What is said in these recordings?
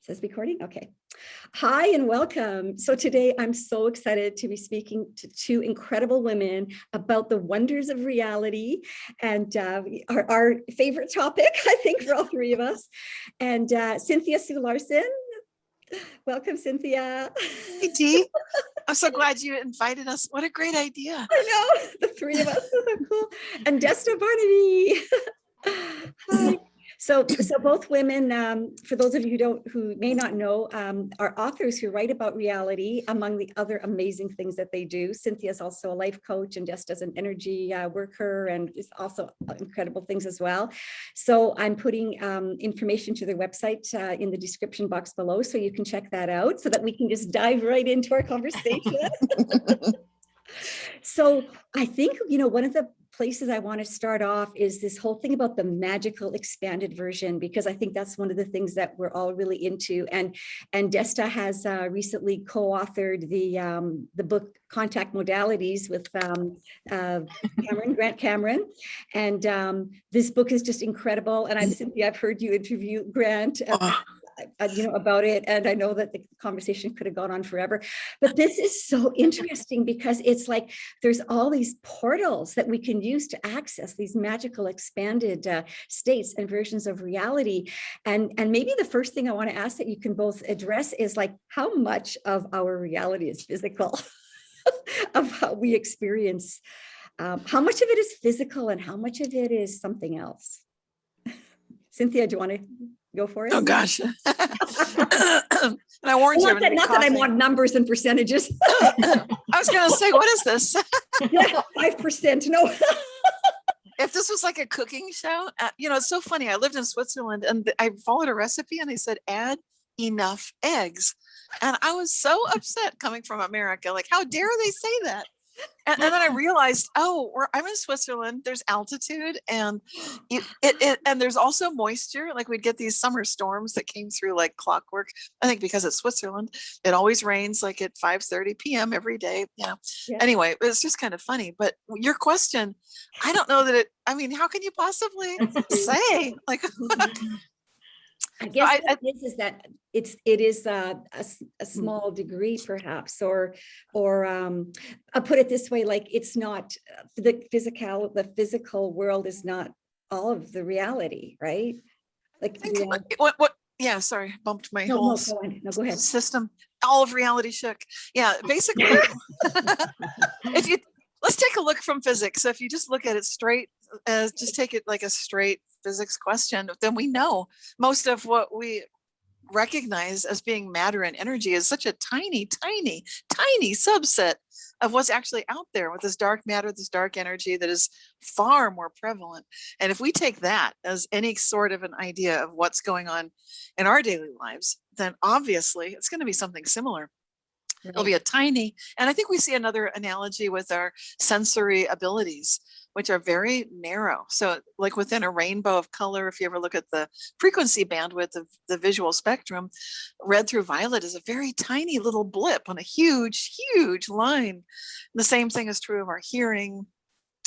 Says recording. Okay. Hi and welcome. So today I'm so excited to be speaking to two incredible women about the wonders of reality and our favorite topic, I think, for all three of us. And Cynthia Sue Larson. Welcome, Cynthia. Hey, Dee. I'm so glad you invited us. What a great idea. I know, the three of us. So cool. And Desta Barnabe. Hi. So both women, for those of you who may not know, are authors who write about reality, among the other amazing things that they do. Cynthia is also a life coach, and Jess is an energy worker, and is also incredible things as well. So I'm putting information to their website in the description box below, so you can check that out, so that we can just dive right into our conversation. So I think, one of the places I want to start off is this whole thing about the magical expanded version, because I think that's one of the things that we're all really into. And Desta has recently co-authored the book Contact Modalities with Grant Cameron. And this book is just incredible. And Cynthia, I've heard you interview Grant about it. And I know that the conversation could have gone on forever, but this is so interesting because it's like, there's all these portals that we can use to access these magical expanded states and versions of reality. And maybe the first thing I want to ask that you can both address is like, how much of our reality is physical of how we experience, how much of it is physical and how much of it is something else? Cynthia, do you want to go for it? Oh gosh. And I warned you. Not that I want numbers and percentages. I was going to say, what is this? 5%. No. If this was like a cooking show, it's so funny. I lived in Switzerland and I followed a recipe and they said, add enough eggs. And I was so upset coming from America. Like, how dare they say that? And then I realized, I'm in Switzerland. There's altitude, and and there's also moisture. Like we'd get these summer storms that came through like clockwork. I think because it's Switzerland, it always rains like at 5:30 p.m. every day. Yeah. Anyway, it's just kind of funny. But your question, I don't know that how can you possibly say like? I guess is that it is a small degree, perhaps, or I'll put it this way: like it's not the physical world is not all of the reality, right? Like what? Yeah, sorry, bumped my whole go ahead. System. All of reality shook. Yeah, basically, let's take a look from physics. So if you just look at it straight, just take it like a straight physics question, then we know most of what we recognize as being matter and energy is such a tiny, tiny, tiny subset of what's actually out there with this dark matter, this dark energy that is far more prevalent. And if we take that as any sort of an idea of what's going on in our daily lives, then obviously it's going to be something similar. Right. It'll be a tiny, and I think we see another analogy with our sensory abilities, which are very narrow. So like within a rainbow of color, if you ever look at the frequency bandwidth of the visual spectrum, red through violet is a very tiny little blip on a huge, huge line. And the same thing is true of our hearing,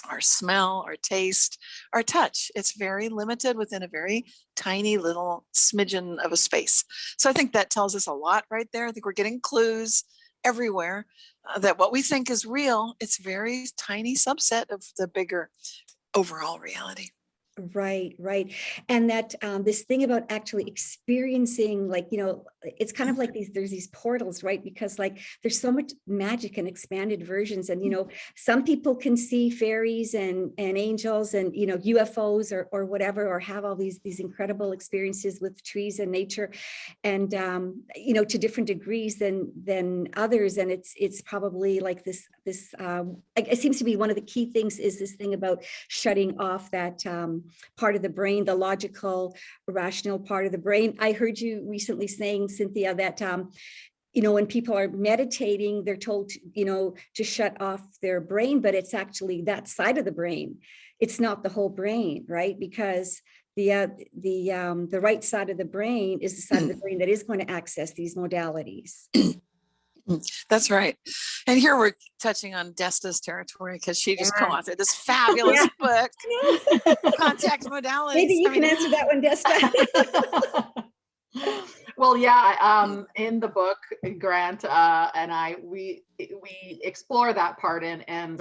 our smell, our taste, our touch. It's very limited within a very tiny little smidgen of a space. So I think that tells us a lot right there. I think we're getting clues everywhere that what we think is real, it's very tiny subset of the bigger overall reality. Right. And that this thing about actually experiencing, it's kind of like there's these portals, right? Because there's so much magic and expanded versions. And, some people can see fairies and angels and, UFOs or whatever, or have all these incredible experiences with trees and nature and, to different degrees than others. And it's probably like this, it seems to be one of the key things is this thing about shutting off that, part of the brain, the logical, rational part of the brain. I heard you recently saying, Cynthia, that when people are meditating, they're told to shut off their brain, but it's actually that side of the brain. It's not the whole brain, right? Because the right side of the brain is the side of the brain that is going to access these modalities. That's right. And here we're touching on Desta's territory because she just co-authored this fabulous book, Contact Modalities. Maybe you can answer that one, Desta. Well, Well, yeah, in the book, Grant and we explore that part, and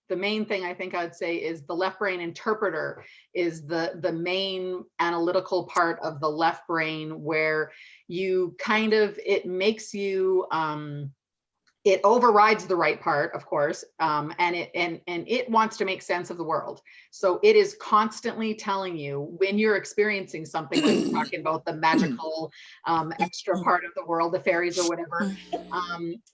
the main thing I think I'd say is the left brain interpreter is the main analytical part of the left brain, where you kind of, it makes you it overrides the right part, of course, and it wants to make sense of the world. So it is constantly telling you when you're experiencing something, like you're talking about the magical extra part of the world, the fairies or whatever.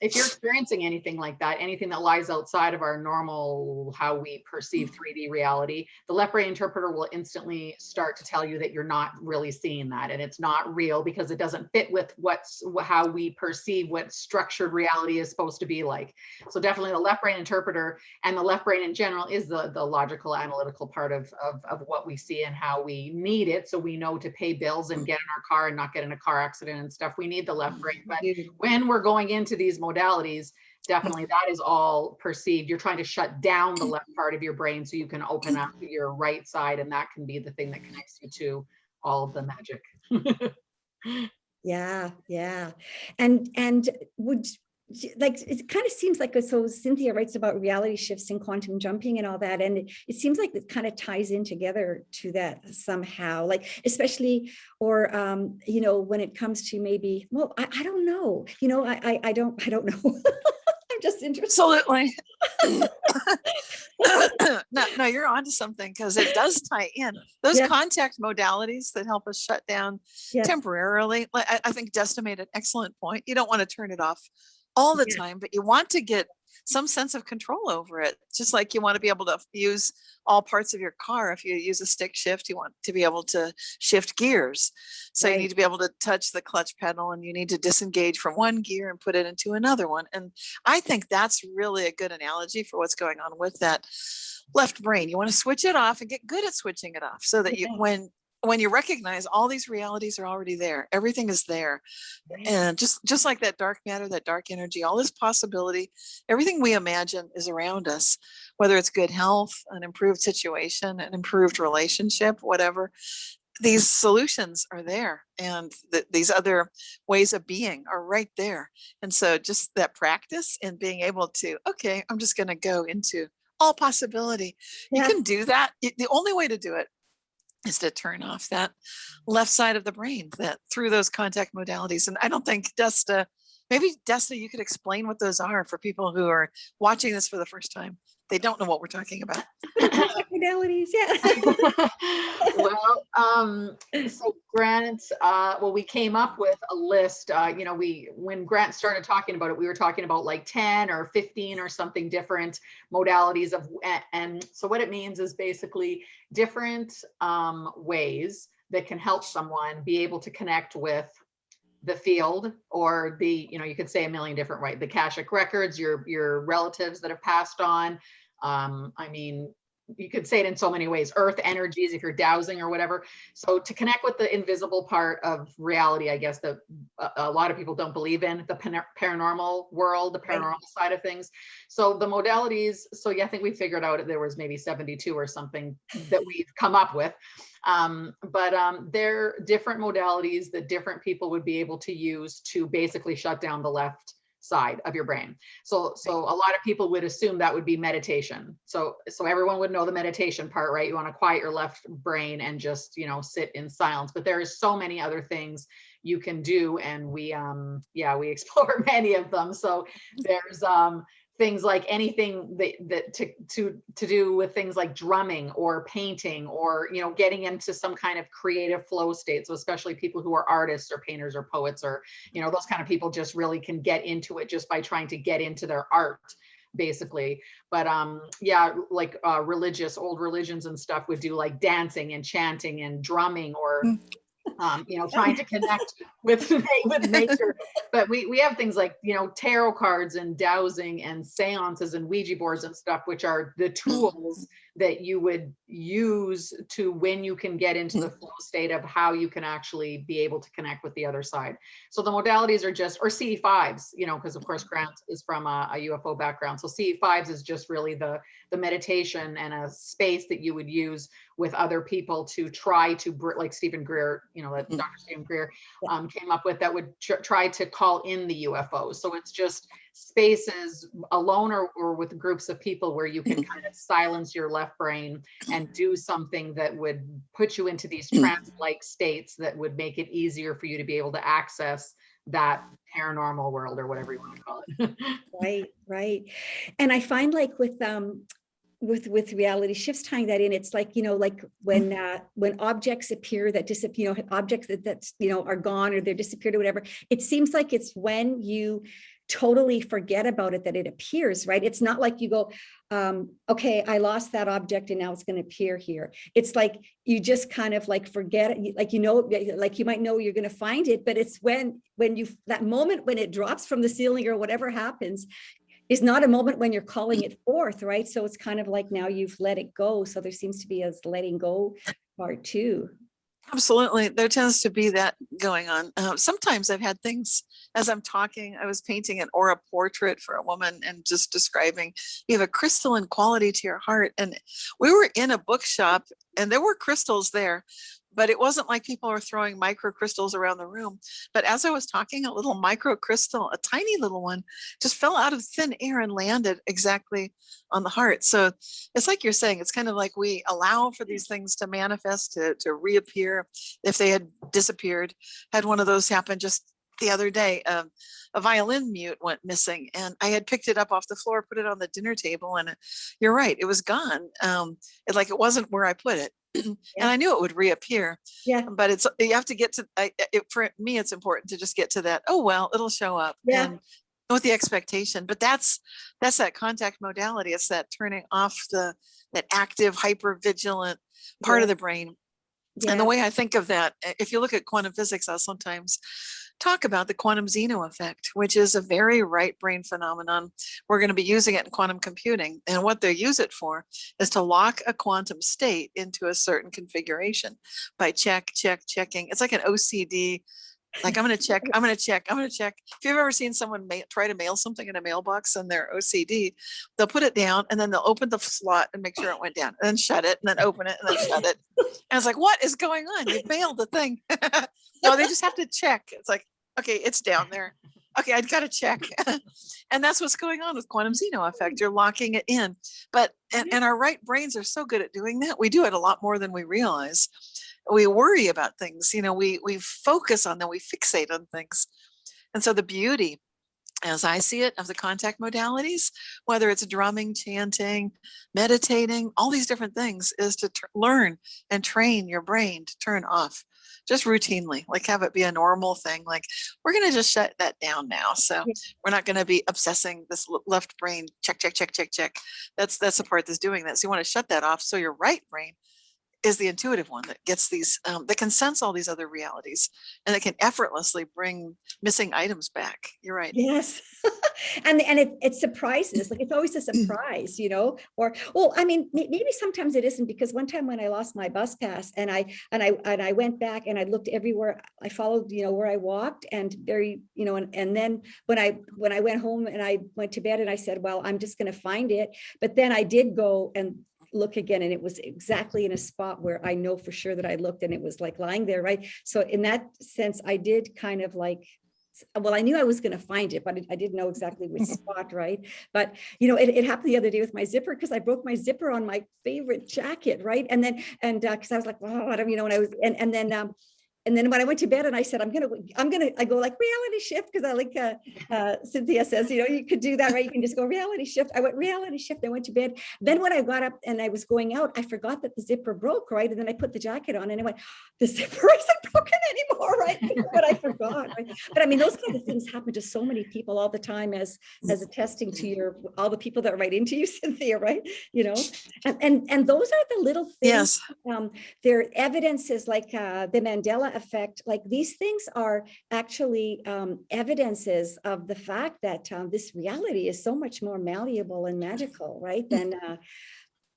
If you're experiencing anything like that, anything that lies outside of our normal, how we perceive 3D reality, the left brain interpreter will instantly start to tell you that you're not really seeing that, and it's not real because it doesn't fit with how we perceive what structured reality is supposed to be like. So definitely the left brain interpreter, and the left brain in general is the logical analytical part of what we see and how we need it. So we know to pay bills and get in our car and not get in a car accident and stuff. We need the left brain. But when we're going into these modalities, definitely that is all perceived. You're trying to shut down the left part of your brain so you can open up your right side, and that can be the thing that connects you to all of the magic. Yeah. And would, like, it kind of seems like, so Cynthia writes about reality shifts and quantum jumping and all that, and it seems like it kind of ties in together to that somehow, like, especially, or when it comes to maybe, well, I don't know, I don't know. I'm just interested. Absolutely. No, you're onto something, because it does tie in those contact modalities that help us shut down temporarily. I think Desta made an excellent point. You don't want to turn it off all the time, but you want to get some sense of control over it. Just like you want to be able to use all parts of your car. If you use a stick shift, you want to be able to shift gears. So you need to be able to touch the clutch pedal, and you need to disengage from one gear and put it into another one. And I think that's really a good analogy for what's going on with that left brain. You want to switch it off and get good at switching it off, so that you, when you recognize all these realities are already there, everything is there. And just like that dark matter, that dark energy, all this possibility, everything we imagine is around us, whether it's good health, an improved situation, an improved relationship, whatever. These solutions are there, and these other ways of being are right there. And so just that practice and being able to, okay, I'm just going to go into all possibility. You can do that. The only way to do it is to turn off that left side of the brain, that through those contact modalities. And I don't think maybe Desta, you could explain what those are for people who are watching this for the first time. They don't know what we're talking about. Modalities, Well, so Grant, we came up with a list. When Grant started talking about it, we were talking about like 10 or 15 or something different modalities and so what it means is basically different ways that can help someone be able to connect with the field, or you could say a million different ways, the Akashic records, your relatives that have passed on. You could say it in so many ways, earth energies, if you're dowsing or whatever. So to connect with the invisible part of reality, I guess that a lot of people don't believe in, the paranormal world, the paranormal side of things. So the modalities, I think we figured out there was maybe 72 or something that we've come up with. But they're different modalities that different people would be able to use to basically shut down the left side of your brain. So a lot of people would assume that would be meditation. So everyone would know the meditation part, right? You want to quiet your left brain and just, sit in silence. But there is so many other things you can do, and we explore many of them. So there's things like anything that to do with things like drumming or painting, or getting into some kind of creative flow state. So especially people who are artists or painters or poets, or those kind of people just really can get into it just by trying to get into their art, basically. But like old religions and stuff would do like dancing and chanting and drumming, or trying to connect with nature. But we have things like, tarot cards and dowsing and seances and Ouija boards and stuff, which are the tools that you would use to when you can get into the flow state of how you can actually be able to connect with the other side. So the modalities are just, or CE5s, you know, because of course Grant is from a UFO background. So CE5s is just really the meditation and a space that you would use with other people to try to, like Stephen Greer, you know, that Dr. Stephen Greer came up with, that would try to call in the UFOs. So it's just spaces alone or with groups of people where you can kind of silence your left brain and do something that would put you into these trance-like states that would make it easier for you to be able to access that paranormal world, or whatever you want to call it. Right. And I find like with reality shifts, tying that in, it's like, you know, like when objects appear that disappear, you know, objects that you know are gone or they're disappeared or whatever, it seems like it's when you totally forget about it that it appears, right? It's not like you go, okay, I lost that object and now it's going to appear here. It's like you just kind of like forget it, like, you know, like you might know you're going to find it, but it's when you, that moment when it drops from the ceiling or whatever happens, is not a moment when you're calling it forth, right? So it's kind of like now you've let it go. So there seems to be a letting go part too. Absolutely. There tends to be that going on. Sometimes I've had things as I'm talking. I was painting an aura portrait for a woman and just describing, you have a crystalline quality to your heart. And we were in a bookshop and there were crystals there, but it wasn't like people were throwing micro crystals around the room. But as I was talking, a little micro crystal, a tiny little one, just fell out of thin air and landed exactly on the heart. So it's like you're saying, it's kind of like we allow for these things to manifest, to reappear if they had disappeared. Had one of those happen just the other day. A violin mute went missing and I had picked it up off the floor, put it on the dinner table, and you're right, it was gone. It wasn't where I put it. And I knew it would reappear. Yeah. But you have to get to for me, it's important to just get to that. Oh, well, it'll show up. Yeah. And with the expectation, but that's that contact modality. It's that turning off that active, hyper vigilant part of the brain. Yeah. And the way I think of that, if you look at quantum physics, I'll sometimes talk about the quantum Zeno effect, which is a very right brain phenomenon. We're going to be using it in quantum computing. And what they use it for is to lock a quantum state into a certain configuration by checking. It's like an OCD. Like, I'm going to check. If you've ever seen someone try to mail something in a mailbox and they're OCD, they'll put it down and then they'll open the slot and make sure it went down and then shut it and then open it and then shut it. And it's like, what is going on? You mailed the thing. No, they just have to check. It's like, okay, it's down there. Okay, I've got to check. And that's what's going on with quantum Zeno effect. You're locking it in. But, and our right brains are so good at doing that. We do it a lot more than we realize. We worry about things, you know, we focus on them, we fixate on things. And so the beauty, as I see it, of the contact modalities, whether it's drumming, chanting, meditating, all these different things, is to learn and train your brain to turn off just routinely, like have it be a normal thing. Like, we're going to just shut that down now. So we're not going to be obsessing this left brain, check. That's the part that's doing that. So you want to shut that off. So your right brain is the intuitive one that gets these, that can sense all these other realities and that can effortlessly bring missing items back. You're right. Yes. and it surprises, like it's always a surprise, you know, or, well, I mean, maybe sometimes it isn't, because one time when I lost my bus pass and I went back and I looked everywhere, I followed, you know, where I walked, and very, you know, and then when I went home and I went to bed and I said, well, I'm just going to find it. But then I did go and look again, and it was exactly in a spot where I know for sure that I looked, and it was like lying there, right? So in that sense, I did kind of like, well, I knew I was going to find it, but I didn't know exactly which spot, right? But, you know, it happened the other day with my zipper, because I broke my zipper on my favorite jacket, right? And then, because I was like, oh, I don't, you know, and I was, and then when I went to bed and I said, I go like reality shift, because I like Cynthia says, you know, you could do that, right? You can just go reality shift. I went reality shift. I went to bed. Then when I got up and I was going out, I forgot that the zipper broke, right? And then I put the jacket on and I went, the zipper isn't broken anymore, right? But I forgot, right? But I mean, those kinds of things happen to so many people all the time, as attesting to all the people that write into you, Cynthia, right? You know, and those are the little things. Yes. Their evidence is like the Mandela Effect. Like, these things are actually evidences of the fact that this reality is so much more malleable and magical, right? Than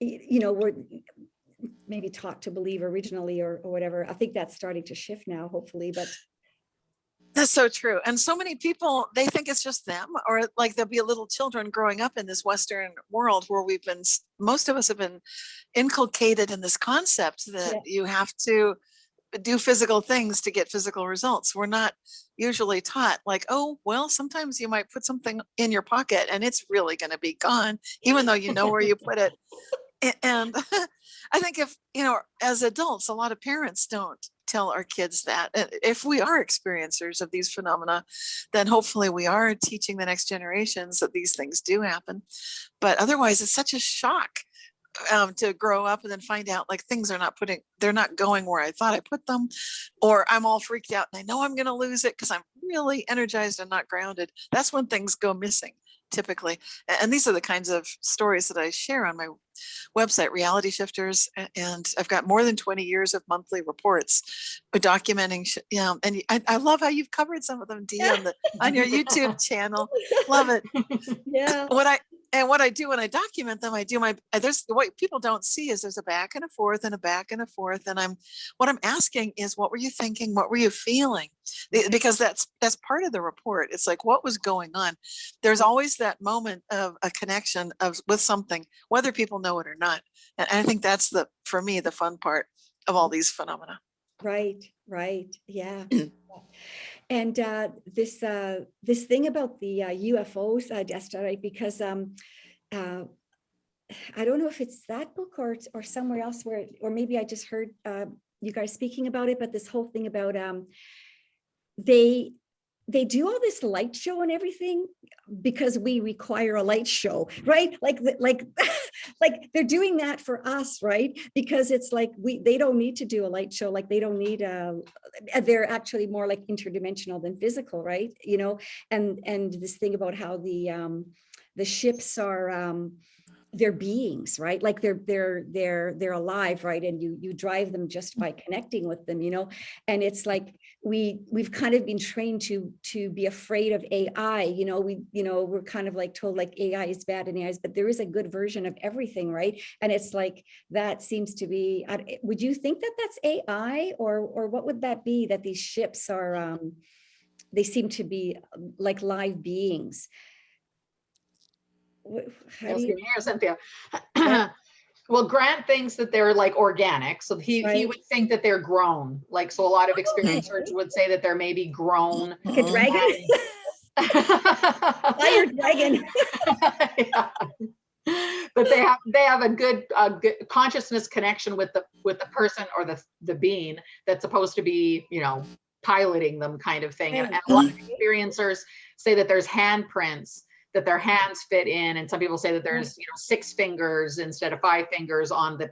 were maybe taught to believe originally or whatever. I think that's starting to shift now, hopefully, but. That's so true. And so many people, they think it's just them, or like there'll be little children growing up in this Western world where most of us have been inculcated in this concept that you have to do physical things to get physical results. We're not usually taught like, oh, well, sometimes you might put something in your pocket and it's really going to be gone, even though you know where you put it. And I think if, as adults, a lot of parents don't tell our kids that. If we are experiencers of these phenomena, then hopefully we are teaching the next generations that these things do happen. But otherwise, it's such a shock to grow up and then find out like things they're not going where I thought I put them, or I'm all freaked out and I know I'm going to lose it because I'm really energized and not grounded. That's when things go missing typically. And these are the kinds of stories that I share on my website, Reality Shifters. And I've got more than 20 years of monthly reports documenting, and I love how you've covered some of them, Dee, on your YouTube channel. Love it. Yeah. What I do when I document them, there's what people don't see is there's a back and a forth and a back and a forth. And what I'm asking is, what were you thinking? What were you feeling? Because that's part of the report. It's like, what was going on? There's always that moment of a connection with something, whether people know it or not. And I think that's for me, the fun part of all these phenomena. Right. Yeah. And this thing about the UFOs, Desta, right? Because I don't know if it's that book or somewhere else or maybe I just heard you guys speaking about it, but this whole thing about they do all this light show and everything because we require a light show, right? Like they're doing that for us, right? Because it's like they don't need to do a light show. Like they don't need they're actually more like interdimensional than physical, right? And this thing about how the ships are they're beings, right? Like they're alive, right? And you drive them just by connecting with them, and it's like we've kind of been trained to be afraid of AI. We're kind of like told like AI is bad and AI is, but there is a good version of everything, right? And it's like that seems to be. Would you think that that's AI, or what would that be? That these ships are they seem to be like live beings. How do you hear, Cynthia? Well, Grant thinks that they're like organic. So he would think that they're grown. Like, so a lot of experiencers would say that they're maybe grown. Like a dragon? Fire dragon. Yeah. But they have a good consciousness connection with the person or the being that's supposed to be, piloting them, kind of thing. And a lot of experiencers say that there's handprints that their hands fit in, and some people say that there's 6 fingers instead of 5 fingers on the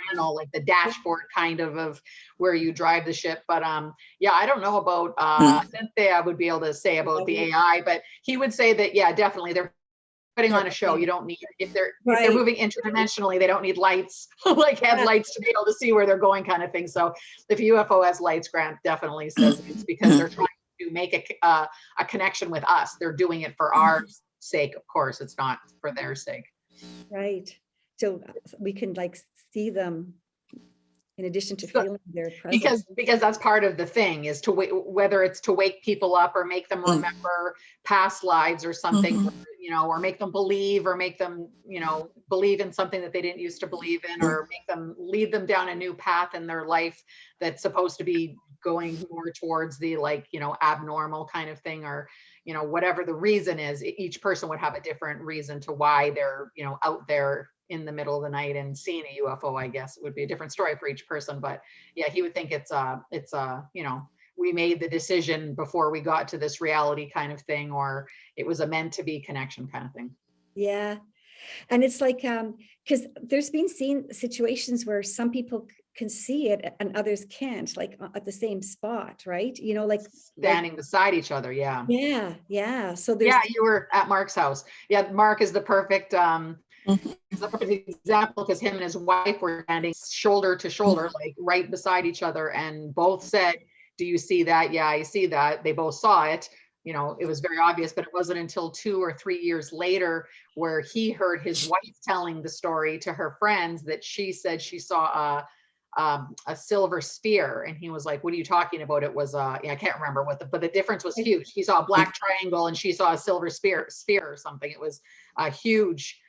panel, like the dashboard kind of where you drive the ship. But I don't know about Cynthia would be able to say about the AI, but he would say that definitely they're putting on a show. You don't need, if they're moving interdimensionally, they don't need lights like headlights to be able to see where they're going, kind of thing. So if a UFO has lights, Grant definitely says it's because they're trying to make a connection with us. They're doing it for our sake. Of course, it's not for their sake. Right. So we can like see them in addition to feeling their presence. Because that's part of the thing, is to whether it's to wake people up or make them remember past lives or something, or make them believe, or make them, believe in something that they didn't used to believe in, or make them lead them down a new path in their life that's supposed to be going more towards the abnormal kind of thing, or whatever the reason is. Each person would have a different reason to why they're out there in the middle of the night and seeing a UFO. I guess it would be a different story for each person, but he would think it's we made the decision before we got to this reality kind of thing, or it was a meant to be connection kind of thing. Yeah. And it's like, because there's been situations where some people can see it and others can't, like at the same spot, right? Like standing beside each other. Yeah. So there's you were at Mark's house. Mark is the perfect example, because him and his wife were standing shoulder to shoulder, like right beside each other, and both said, "Do you see that?" "Yeah, I see that." They both saw it. you know, it was very obvious, but it wasn't until 2 or 3 years later where he heard his wife telling the story to her friends that she said she saw a silver sphere, and he was like, what are you talking about? It was yeah, I can't remember what but the difference was huge. He saw a black triangle and she saw a silver sphere or something. It was a huge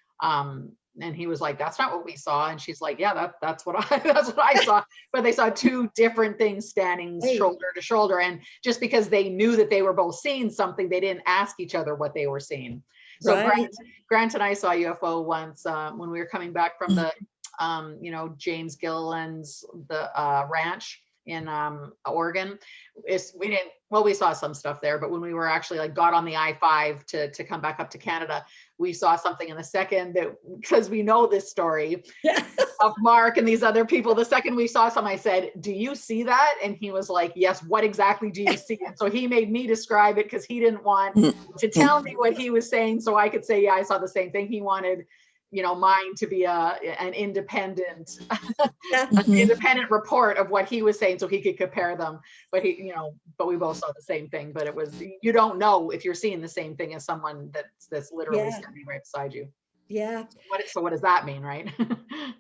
and he was like, that's not what we saw. And she's like, yeah, that's what I saw. But they saw two different things standing shoulder to shoulder. And just because they knew that they were both seeing something, they didn't ask each other what they were seeing. So Grant and I saw UFO once when we were coming back from the you know, James Gilliland's the ranch in Oregon. We saw some stuff there, but when we were actually like got on the I-5 to come back up to Canada, we saw something in the second that, because we know this story of Mark and these other people, the second we saw some, I said, do you see that? And he was like, yes, what exactly do you see? And so he made me describe it because he didn't want to tell me what he was saying so I could say, yeah, I saw the same thing. He wanted, you know, mine to be an independent independent report of what he was saying so he could compare them. But he, you know, but we both saw the same thing. But it was, you don't know if you're seeing the same thing as someone that's literally standing right beside you. Yeah. So what does that mean, right?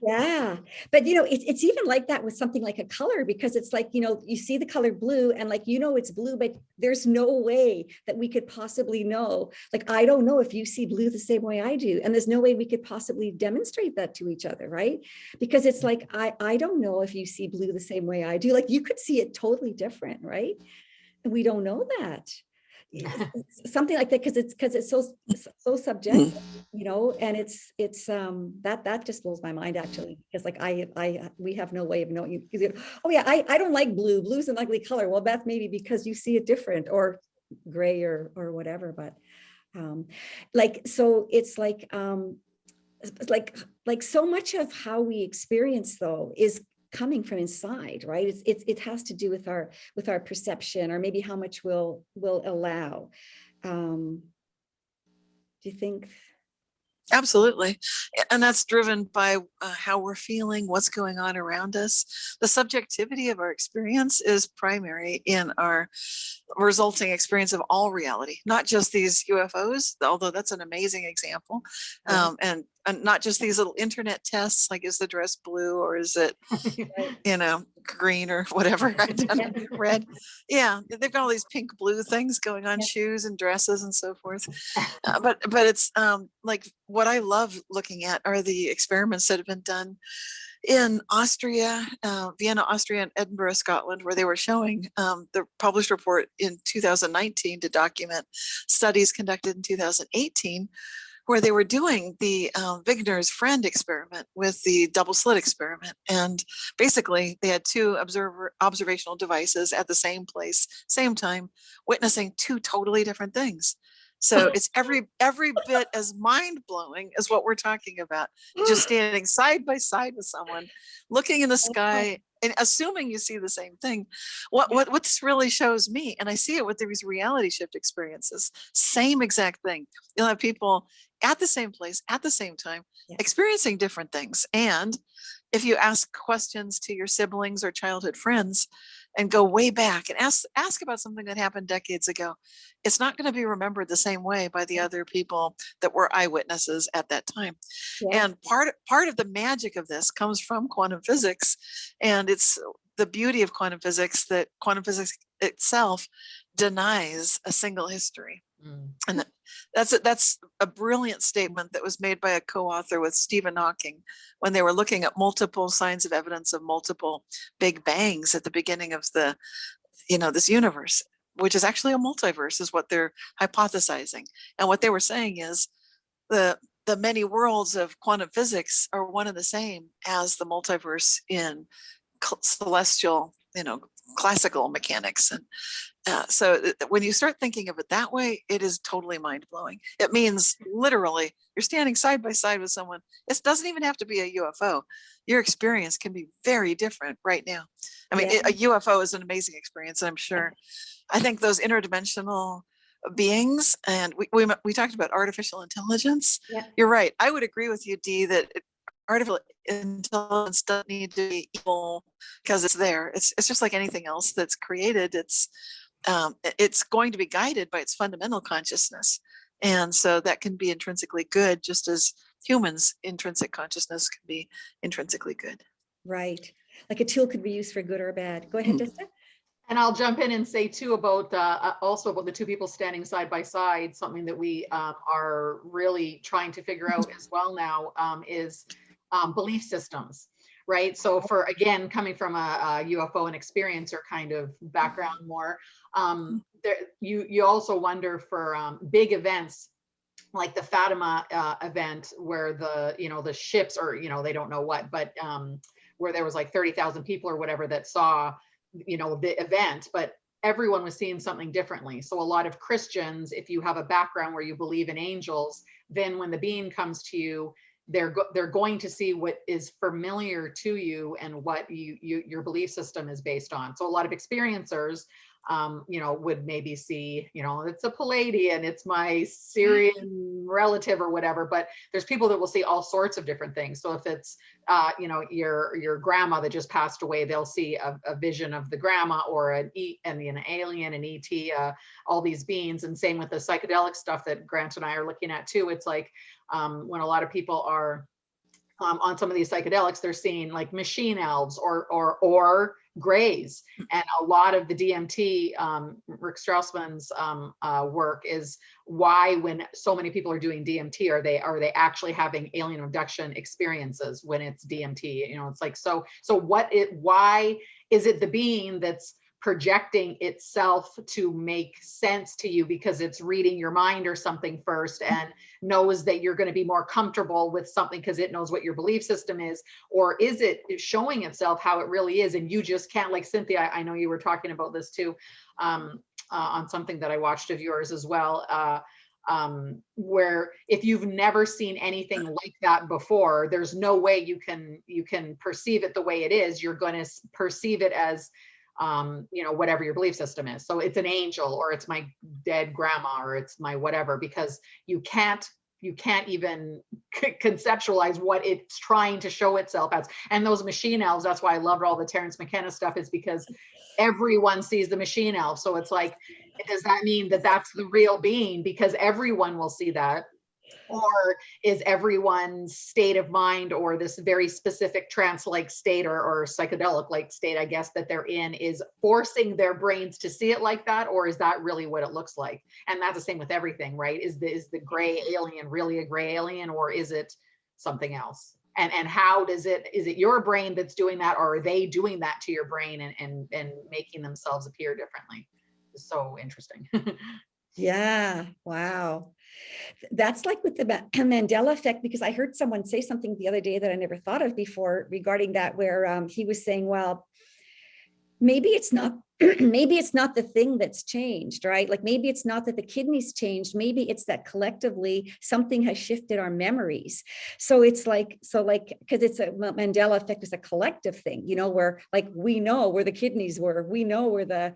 Yeah. But, you know, it's even like that with something like a color, because it's like, you know, you see the color blue and like, you know, it's blue, but there's no way that we could possibly know. Like, I don't know if you see blue the same way I do. And there's no way we could possibly demonstrate that to each other, right? Because it's like, I don't know if you see blue the same way I do. Like, you could see it totally different, right? And we don't know that. Something like that, because it's so subjective, you know, and it's that just blows my mind, actually, because like we have no way of knowing. Oh yeah, I don't like blue. Blue's an ugly color. Well, that's maybe because you see it different, or gray or whatever. But like, so it's like so much of how we experience though is coming from inside, right? It has to do with our perception, or maybe how much we'll allow. Do you think? Absolutely. And that's driven by how we're feeling, what's going on around us. The subjectivity of our experience is primary in our resulting experience of all reality, not just these UFOs, although that's an amazing example. And not just these little internet tests, like, is the dress blue or is it, you know, green or whatever, red. Yeah, they've got all these pink blue things going on, shoes and dresses and so forth. But it's like, what I love looking at are the experiments that have been done in Austria, Vienna, Austria, and Edinburgh, Scotland, where they were showing the published report in 2019 to document studies conducted in 2018, where they were doing the Wigner's friend experiment with the double slit experiment. And basically they had two observational devices at the same place, same time, witnessing two totally different things. So it's every bit as mind-blowing as what we're talking about. Just standing side by side with someone, looking in the sky and assuming you see the same thing. What this really shows me, and I see it with these reality shift experiences, same exact thing. You'll have people at the same place at the same time, experiencing different things. And if you ask questions to your siblings or childhood friends and go way back and ask about something that happened decades ago, it's not going to be remembered the same way by the other people that were eyewitnesses at that time. And part of the magic of this comes from quantum physics. And it's the beauty of quantum physics that quantum physics itself denies a single history. And that's a brilliant statement that was made by a co-author with Stephen Hawking when they were looking at multiple signs of evidence of multiple big bangs at the beginning of the, you know, this universe, which is actually a multiverse, is what they're hypothesizing. And what they were saying is the many worlds of quantum physics are one and the same as the multiverse in celestial, you know, classical mechanics. And so when you start thinking of it that way, it is totally mind-blowing. It means literally you're standing side by side with someone. It doesn't even have to be a UFO. Your experience can be very different right now. I mean, a UFO is an amazing experience, I'm sure. I think those interdimensional beings, and we talked about artificial intelligence. You're right. I would agree with you, Dee, that artificial intelligence doesn't need to be evil because it's there. It's just like anything else that's created. It's it's going to be guided by its fundamental consciousness. And so that can be intrinsically good, just as humans' intrinsic consciousness can be intrinsically good. Right. Like a tool could be used for good or bad. Go ahead, Desta. And I'll jump in and say too about also about the two people standing side by side. Something that we are really trying to figure out as well now is belief systems, right? So for, again, coming from a UFO and experiencer kind of background more, there, you also wonder for big events like the Fatima event where the ships, or they don't know what, but where there was like 30,000 people or whatever that saw the event, but everyone was seeing something differently. So a lot of Christians, if you have a background where you believe in angels, then when the being comes to you, they're going to see what is familiar to you and what your belief system is based on. So a lot of experiencers would maybe see, it's a Palladian, it's my Syrian relative or whatever, but there's people that will see all sorts of different things. So if it's, your grandma that just passed away, they'll see a vision of the grandma or an alien, an ET, all these beings. And same with the psychedelic stuff that Grant and I are looking at too. It's like when a lot of people are on some of these psychedelics, they're seeing like machine elves or grays. And a lot of the DMT, Rick Strassman's work is why, when so many people are doing DMT, are they actually having alien abduction experiences when it's DMT? It's like, so why is it the being that's projecting itself to make sense to you because it's reading your mind or something first and knows that you're going to be more comfortable with something because it knows what your belief system is? Or is it showing itself how it really is and you just can't? Like Cynthia, I know you were talking about this too on something that I watched of yours as well, where if you've never seen anything like that before, there's no way you can perceive it the way it is. You're going to perceive it as whatever your belief system is. So it's an angel, or it's my dead grandma, or it's my whatever, because you can't even conceptualize what it's trying to show itself as. And those machine elves, that's why I loved all the Terence McKenna stuff, is because everyone sees the machine elf. So it's like, does that mean that that's the real being because everyone will see that? Or is everyone's state of mind, or this very specific trance-like state or psychedelic-like state, I guess, that they're in, is forcing their brains to see it like that? Or is that really what it looks like? And that's the same with everything, right? Is the gray alien really a gray alien, or is it something else? And how is it your brain that's doing that, or are they doing that to your brain and making themselves appear differently? It's so interesting. Yeah. Wow. That's like with the Mandela effect, because I heard someone say something the other day that I never thought of before regarding that, where he was saying, well, maybe it's not maybe it's not the thing that's changed, right? Like maybe it's not that the kidneys changed, maybe it's that collectively something has shifted our memories. So it's like, because it's a Mandela effect is a collective thing, where like we know where the kidneys were, we know where the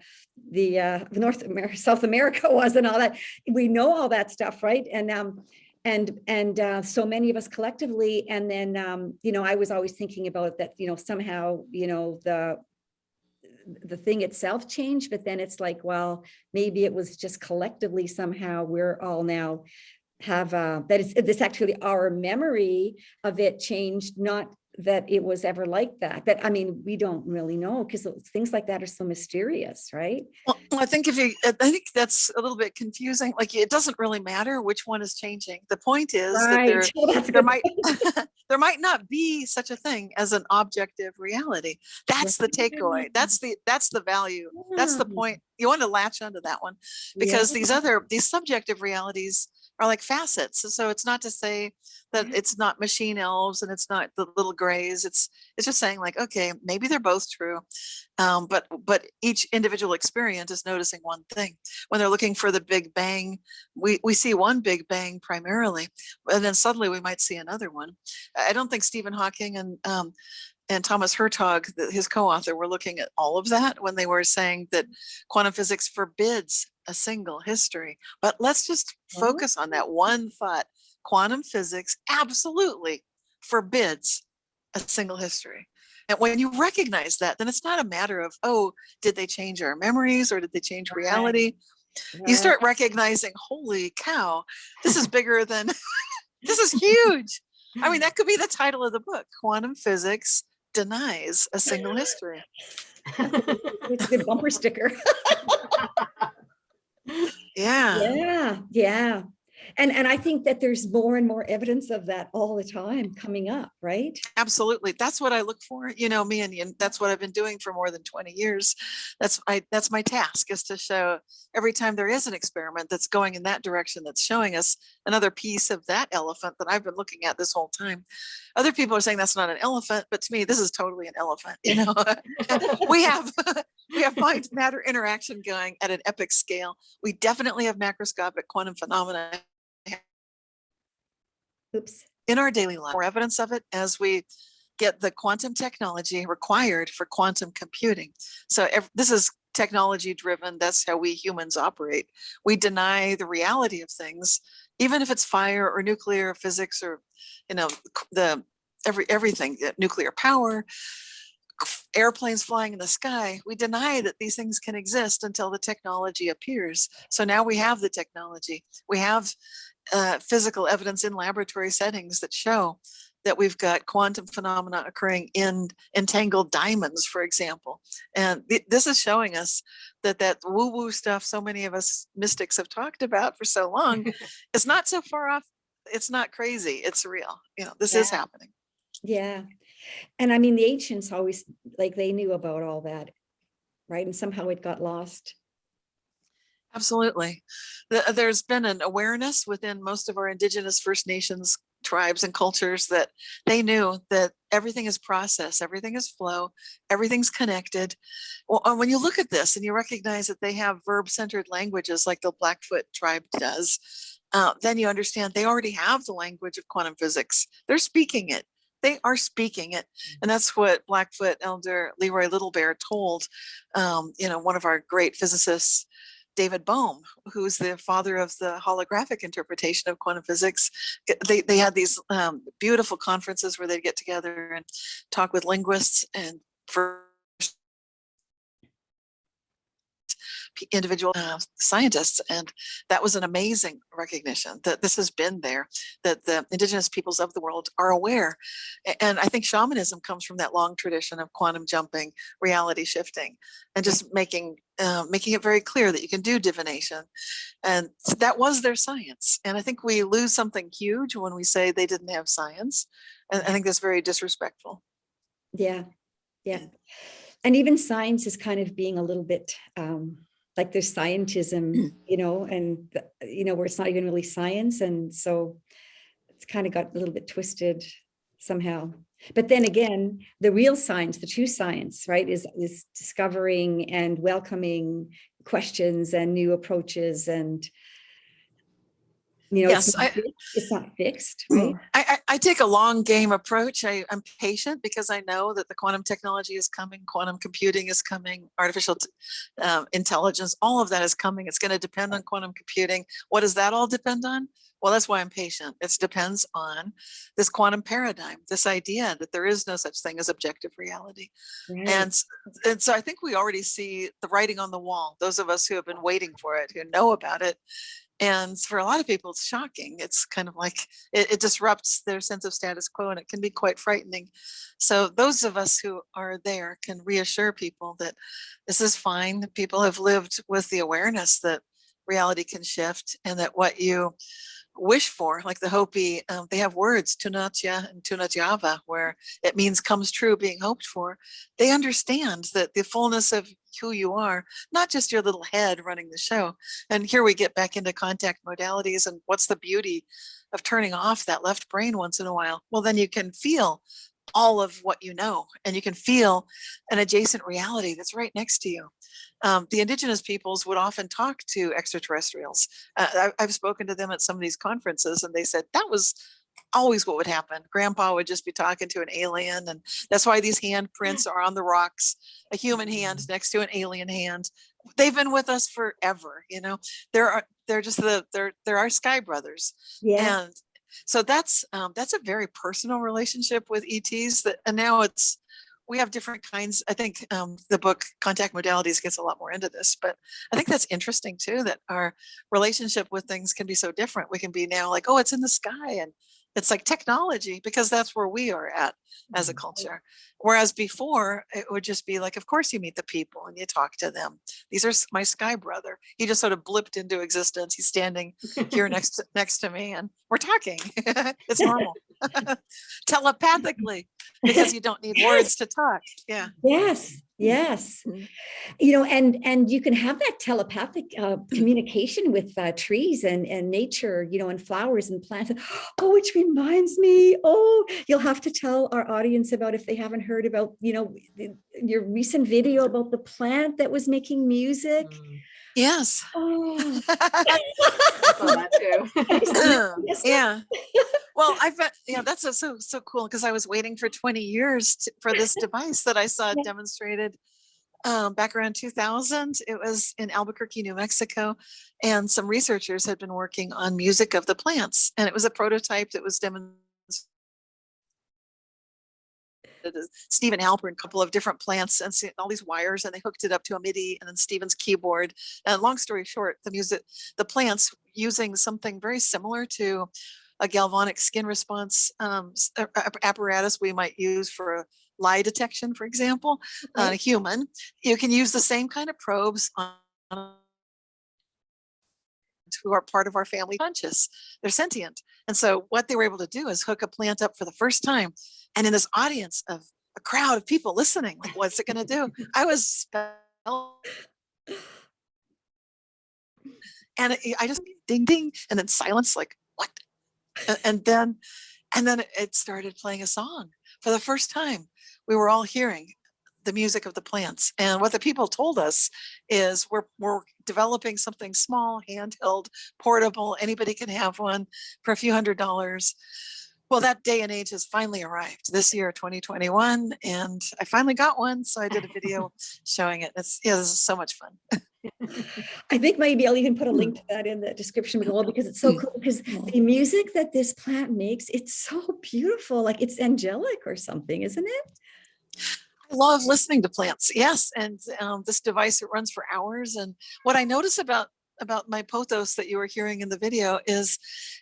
North America, South America was, and all that. We know all that stuff, right? And so many of us collectively. And then I was always thinking about that, somehow the thing itself changed, but then it's like, well, maybe it was just collectively somehow we're all now have that it's this actually our memory of it changed, not that it was ever like that. But I mean, we don't really know, because things like that are so mysterious, right? Well, I think that's a little bit confusing. Like, it doesn't really matter which one is changing. The point is that Right. Well, that's a there good might point. there might not be such a thing as an objective reality. That's the takeaway. That's the value. That's the point. You want to latch onto that one, because these subjective realities are like facets. So it's not to say that it's not machine elves and it's not the little grays. It's just saying, like, okay, maybe they're both true, but each individual experience is noticing one thing. When they're looking for the Big Bang, we see one Big Bang primarily, and then suddenly we might see another one. I don't think Stephen Hawking and Thomas Hertog, his co-author, were looking at all of that when they were saying that quantum physics forbids a single history. But let's just focus on that one thought. Quantum physics absolutely forbids a single history. And when you recognize that, then it's not a matter of, oh, did they change our memories or did they change reality? You Right. start recognizing, holy cow, this is bigger than, this is huge. I mean, that could be the title of the book, Quantum Physics Denies a Single History. It's a good bumper sticker. Yeah. Yeah. And I think that there's more and more evidence of that all the time coming up, right? Absolutely. That's what I look for. You know, me and you, that's what I've been doing for more than 20 years. That's my task, is to show every time there is an experiment that's going in that direction, that's showing us another piece of that elephant that I've been looking at this whole time. Other people are saying that's not an elephant, but to me, this is totally an elephant. You know, we have mind matter interaction going at an epic scale. We definitely have macroscopic quantum phenomena Oops. in our daily life. More evidence of it as we get the quantum technology required for quantum computing. So this is technology driven. That's how we humans operate. We deny the reality of things, even if it's fire or nuclear physics or, you know, everything, nuclear power, airplanes flying in the sky. We deny that these things can exist until the technology appears. So now we have the technology. We have physical evidence in laboratory settings that show that we've got quantum phenomena occurring in entangled diamonds, for example. And this is showing us that that woo-woo stuff so many of us mystics have talked about for so long is not so far off. It's not crazy. It's real. You know, this is happening. Yeah. And I mean, the ancients always, like, they knew about all that, right? And somehow it got lost. Absolutely. There's been an awareness within most of our indigenous First Nations tribes and cultures that they knew that everything is process, everything is flow, everything's connected. Well, when you look at this and you recognize that they have verb-centered languages like the Blackfoot tribe does, then you understand they already have the language of quantum physics. They're speaking it. They are speaking it. And that's what Blackfoot elder Leroy Little Bear told, one of our great physicists, David Bohm, who's the father of the holographic interpretation of quantum physics. They had these beautiful conferences where they'd get together and talk with linguists and for individual scientists. And that was an amazing recognition that this has been there, that the indigenous peoples of the world are aware. And I think shamanism comes from that long tradition of quantum jumping, reality shifting, and just making it very clear that you can do divination. And that was their science. And I think we lose something huge when we say they didn't have science. And I think that's very disrespectful. Yeah. And even science is kind of being a little bit like there's scientism, and where it's not even really science. And so it's kind of got a little bit twisted somehow. But then again, the real science, the true science, right, is discovering and welcoming questions and new approaches. And Yes, it's not fixed, right? I take a long game approach. I'm patient because I know that the quantum technology is coming, quantum computing is coming, artificial intelligence, all of that is coming. It's going to depend on quantum computing. What does that all depend on? Well, that's why I'm patient. It depends on this quantum paradigm, this idea that there is no such thing as objective reality. Right. And so I think we already see the writing on the wall, those of us who have been waiting for it, who know about it. And for a lot of people, it's shocking. It's kind of like it disrupts their sense of status quo, and it can be quite frightening. So those of us who are there can reassure people that this is fine. People have lived with the awareness that reality can shift, and that what you wish for, like the Hopi, they have words, Tunatya and Tunatyava, where it means comes true, being hoped for. They understand that the fullness of who you are, not just your little head running the show. And here we get back into contact modalities, and what's the beauty of turning off that left brain once in a while? Well, then you can feel all of what you know, and you can feel an adjacent reality that's right next to you. The indigenous peoples would often talk to extraterrestrials. I've spoken to them at some of these conferences, and they said that was always what would happen. Grandpa would just be talking to an alien, and that's why these handprints are on the rocks, a human hand next to an alien hand. They've been with us forever. They're our sky brothers. Yeah. And so that's a very personal relationship with ETs, and now it's we have different kinds. I think the book Contact Modalities gets a lot more into this, but I think that's interesting too, that our relationship with things can be so different. We can be now like, oh, it's in the sky, and it's like technology, because that's where we are at as a culture. Whereas before it would just be like, of course you meet the people and you talk to them. These are my sky brother. He just sort of blipped into existence. He's standing here next to me and we're talking. It's normal. Telepathically, because you don't need words to talk. Yeah. Yes, yes. You know, and you can have that telepathic communication with trees and nature, you know, and flowers and plants. Oh, which reminds me, oh, you'll have to tell our audience about, if they haven't heard about, you know, your recent video about the plant that was making music. Yes. Oh, I saw that too. yes. Yeah. Well, that's so cool, because I was waiting for 20 years for this device that I saw demonstrated back around 2000. It was in Albuquerque, New Mexico, and some researchers had been working on music of the plants, and it was a prototype that was demonstrated. Stephen Halpern, a couple of different plants and all these wires, and they hooked it up to a MIDI and then Stephen's keyboard. And long story short, the plants, using something very similar to a galvanic skin response apparatus we might use for a lie detection, for example, on a human. You can use the same kind of probes on who are part of our family conscious. They're sentient. And so what they were able to do is hook a plant up for the first time. And in this audience of a crowd of people listening, like, what's it going to do? I was spellbound. And I just ding, ding, and then silence, like, what? And then it started playing a song for the first time. We were all hearing the music of the plants. And what the people told us is we're developing something small, handheld, portable. Anybody can have one for a few $100s. Well, that day and age has finally arrived this year, 2021, and I finally got one. So I did a video showing it. This is so much fun. I think maybe I'll even put a link to that in the description below, because it's so cool, because the music that this plant makes, it's so beautiful. Like, it's angelic or something, isn't it? I love listening to plants. Yes. And this device, it runs for hours. And what I notice about my pothos that you were hearing in the video is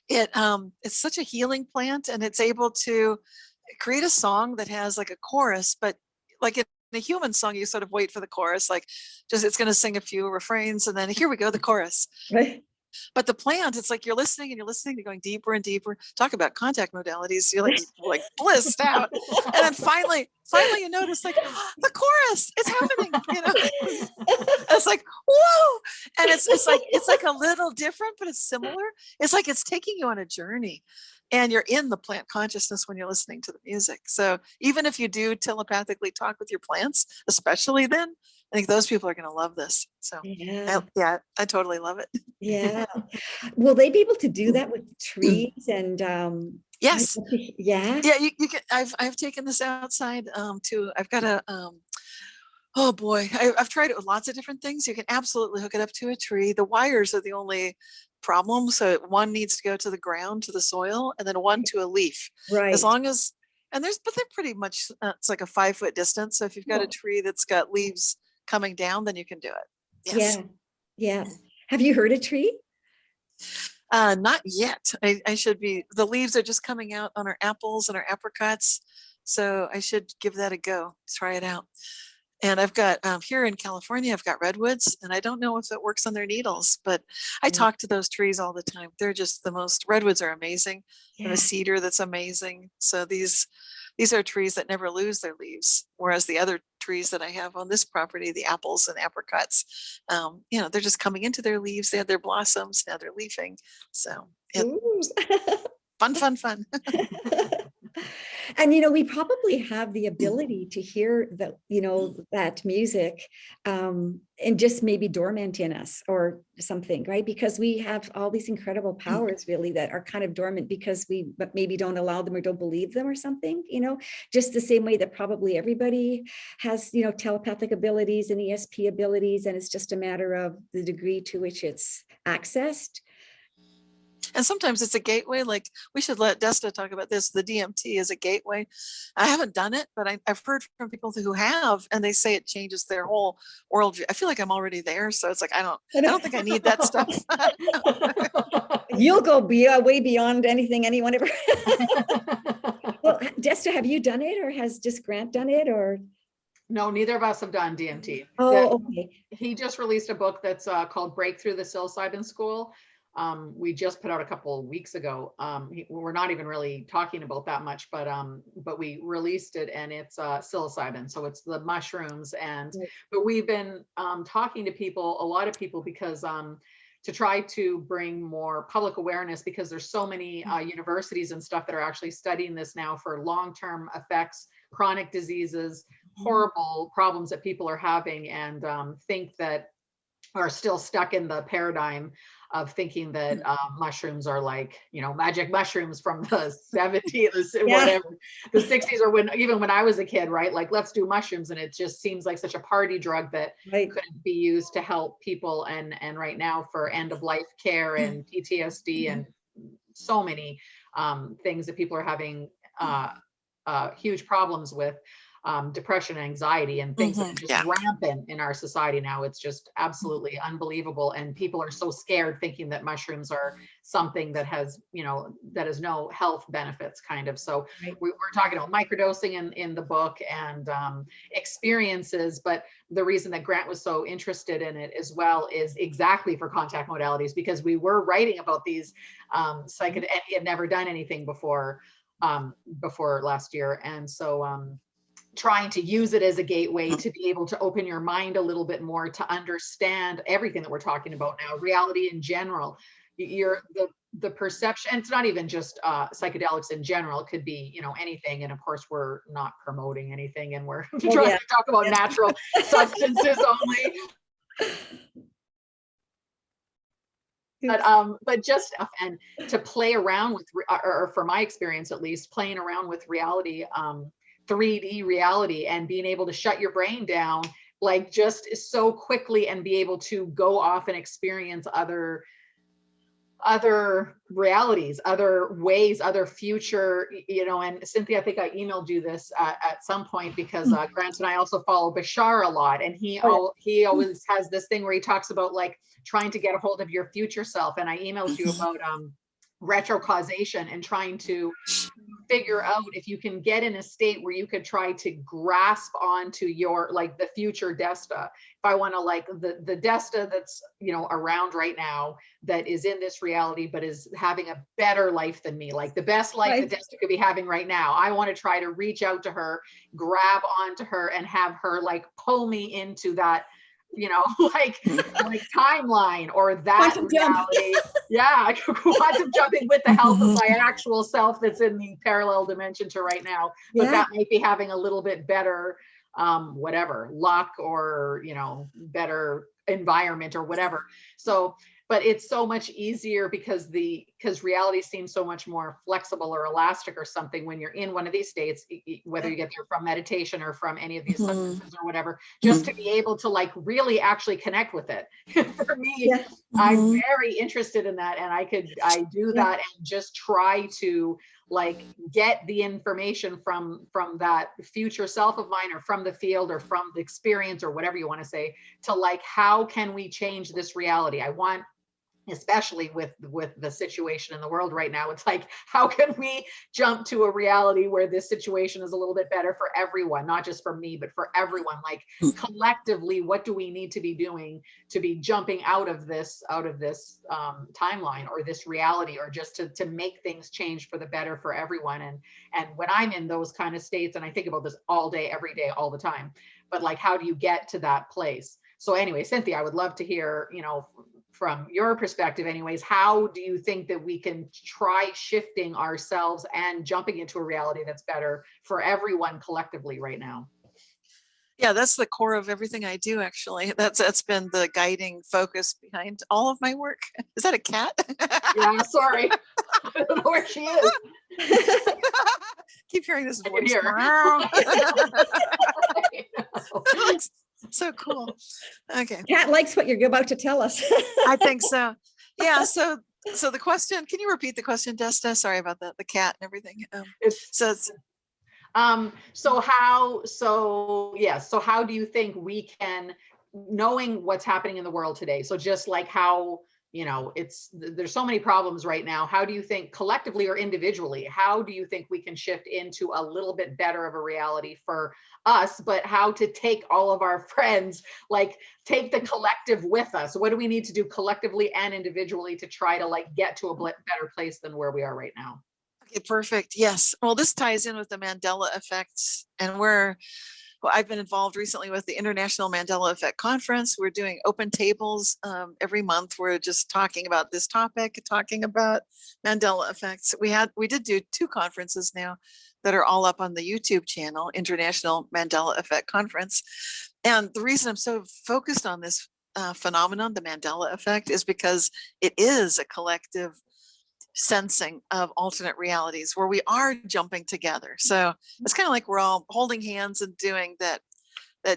it's such a healing plant, and it's able to create a song that has like a chorus, but like in a human song, you sort of wait for the chorus, like just it's going to sing a few refrains and then here we go, the chorus. Right. But the plant, it's like you're listening and you're going deeper and deeper. Talk about contact modalities. You're like blissed out. And then finally you notice, like, the chorus, it's happening, you know. It's like, whoa. And it's like a little different, but it's similar. It's like it's taking you on a journey, and you're in the plant consciousness when you're listening to the music. So even if you do telepathically talk with your plants, especially then, I think those people are going to love this. So I totally love it. Yeah. Will they be able to do that with trees and yes. Yeah. Yeah, you can. I've taken this outside I've got a oh boy, I've tried it with lots of different things. You can absolutely hook it up to a tree. The wires are the only problem. So one needs to go to the ground, to the soil, and then one to a leaf. Right. As long as, but they're pretty much, it's like a 5-foot distance. So if you've got a tree that's got leaves coming down, then you can do it. Yes. Yeah. Have you heard a tree? Not yet. I should be. The leaves are just coming out on our apples and our apricots. So I should give that a go, try it out. And I've got here in California, I've got redwoods, and I don't know if it works on their needles, but I talk to those trees all the time. They're just the most, redwoods are amazing. And a cedar that's amazing. So these are trees that never lose their leaves. Whereas the other trees that I have on this property, the apples and apricots, they're just coming into their leaves. They had their blossoms, now they're leafing. So fun. And, we probably have the ability to hear that music and just maybe dormant in us or something, right? Because we have all these incredible powers really that are kind of dormant because we maybe don't allow them or don't believe them or something, just the same way that probably everybody has, telepathic abilities and ESP abilities. And it's just a matter of the degree to which it's accessed. And sometimes it's a gateway. Like, we should let Desta talk about this. The DMT is a gateway. I haven't done it, but I've heard from people who have, and they say it changes their whole worldview. I feel like I'm already there. So it's like, I don't think I need that stuff. You'll go way beyond anything anyone ever. Well, Desta, have you done it, or has just Grant done it, or? No, neither of us have done DMT. Oh, okay. He just released a book that's called Breakthrough the Psilocybin School. We just put out a couple of weeks ago. We're not even really talking about that much, but we released it, and it's psilocybin. So it's the mushrooms. And but we've been talking to people, a lot of people, because to try to bring more public awareness, because there's so many universities and stuff that are actually studying this now for long-term effects, chronic diseases, horrible problems that people are having, and think that are still stuck in the paradigm of thinking that mushrooms are like, magic mushrooms from the 70s, whatever, the 60s, or even when I was a kid, right? Like, let's do mushrooms. And it just seems like such a party drug that couldn't be used to help people. And right now for end of life care and PTSD and so many things that people are having huge problems with. Depression, anxiety, and things that are just rampant in our society now. It's just absolutely unbelievable. And people are so scared, thinking that mushrooms are something that has, that has no health benefits, kind of. So we're talking about microdosing in the book, and experiences. But the reason that Grant was so interested in it as well is exactly for contact modalities, because we were writing about these and he had never done anything before last year. And so trying to use it as a gateway to be able to open your mind a little bit more, to understand everything that we're talking about now, reality in general, the perception. And it's not even just psychedelics in general. It could be, anything. And of course, we're not promoting anything, and we're trying to talk about natural substances only. But just, and to play around with, or for my experience at least, playing around with reality, 3D reality, and being able to shut your brain down, like, just so quickly, and be able to go off and experience other realities, other ways, other future, and Cynthia, I think I emailed you this at some point, because Grant and I also follow Bashar a lot, and he always has this thing where he talks about, like, trying to get a hold of your future self. And I emailed you about retrocausation, and trying to figure out if you can get in a state where you could try to grasp onto your, like, the future Desta. If I want to, like, the Desta that's, around right now, that is in this reality, but is having a better life than me, like the best life that Desta could be having right now. I want to try to reach out to her, grab onto her, and have her, like, pull me into that, like timeline, or that quantum reality. Quantum jumping with the help of my actual self that's in the parallel dimension to right now. But that might be having a little bit better whatever luck, or better environment, or whatever. So, but it's so much easier, because reality seems so much more flexible or elastic or something when you're in one of these states, whether you get there from meditation or from any of these substances or whatever, just to be able to, like, really actually connect with it. For me, I'm very interested in that, and I do that, and just try to, like, get the information from that future self of mine, or from the field, or from the experience, or whatever you want to say, to, like, how can we change this reality? I want, especially with the situation in the world right now, it's like, how can we jump to a reality where this situation is a little bit better for everyone, not just for me, but for everyone? Like, collectively, what do we need to be doing to be jumping out of this timeline, or this reality, or just to make things change for the better for everyone? And when I'm in those kind of states, and I think about this all day, every day, all the time, but, like, how do you get to that place? So anyway, Cynthia, I would love to hear, from your perspective anyways, how do you think that we can try shifting ourselves and jumping into a reality that's better for everyone collectively right now? Yeah, that's the core of everything I do, actually. That's been the guiding focus behind all of my work. Is that a cat? Yeah, I'm sorry. I don't know where she is. Keep hearing this voice. So cool. Okay. Cat likes what you're about to tell us. I think so. Yeah. So So the question, can you repeat the question, Desta? Sorry about that, the cat and everything. It's So it's, so how do you think we can, knowing what's happening in the world today, so just like how, there's so many problems right now, how do you think collectively or individually, how do you think we can shift into a little bit better of a reality for us, but how to take all of our friends, like take the collective with us? What do we need to do collectively and individually to try to like get to a better place than where we are right now? okay, perfect. Yes. Well, this ties in with the Mandela Effect, and I've been involved recently with the International Mandela Effect Conference. We're doing open tables every month. We're just talking about this topic, talking about Mandela effects. We did do 2 conferences now that are all up on the YouTube channel, International Mandela Effect Conference. And the reason I'm so focused on this phenomenon, the Mandela effect, is because it is a collective sensing of alternate realities where we are jumping together. So it's kind of like we're all holding hands and doing that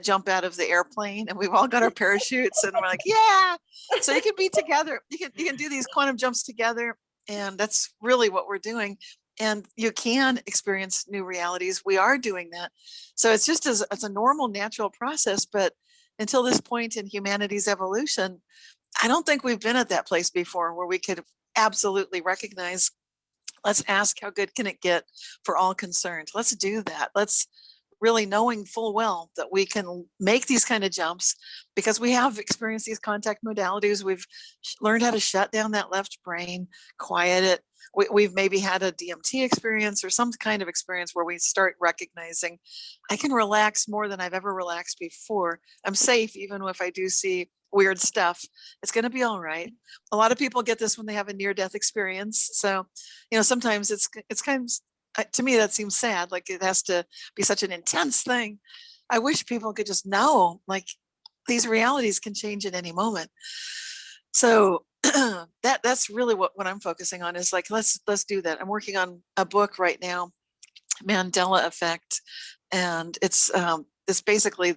jump out of the airplane, and we've all got our parachutes and we're like, yeah. So you can be together. You can do these quantum jumps together, and that's really what we're doing. And you can experience new realities. We are doing that. So it's just as a normal, natural process. But until this point in humanity's evolution, I don't think we've been at that place before where we could absolutely recognize, let's ask how good can it get for all concerned. Let's do that. Let's really, knowing full well that we can make these kind of jumps because we have experienced these contact modalities. We've learned how to shut down that left brain, quiet it. We've maybe had a DMT experience or some kind of experience where we start recognizing I can relax more than I've ever relaxed before. I'm safe even if I do see weird stuff. It's going to be all right. A lot of people get this when they have a near-death experience. So, sometimes it's kind of, to me, that seems sad. Like it has to be such an intense thing. I wish people could just know, like, these realities can change at any moment. So that's really what I'm focusing on is like, let's do that. I'm working on a book right now, Mandela Effect, and it's basically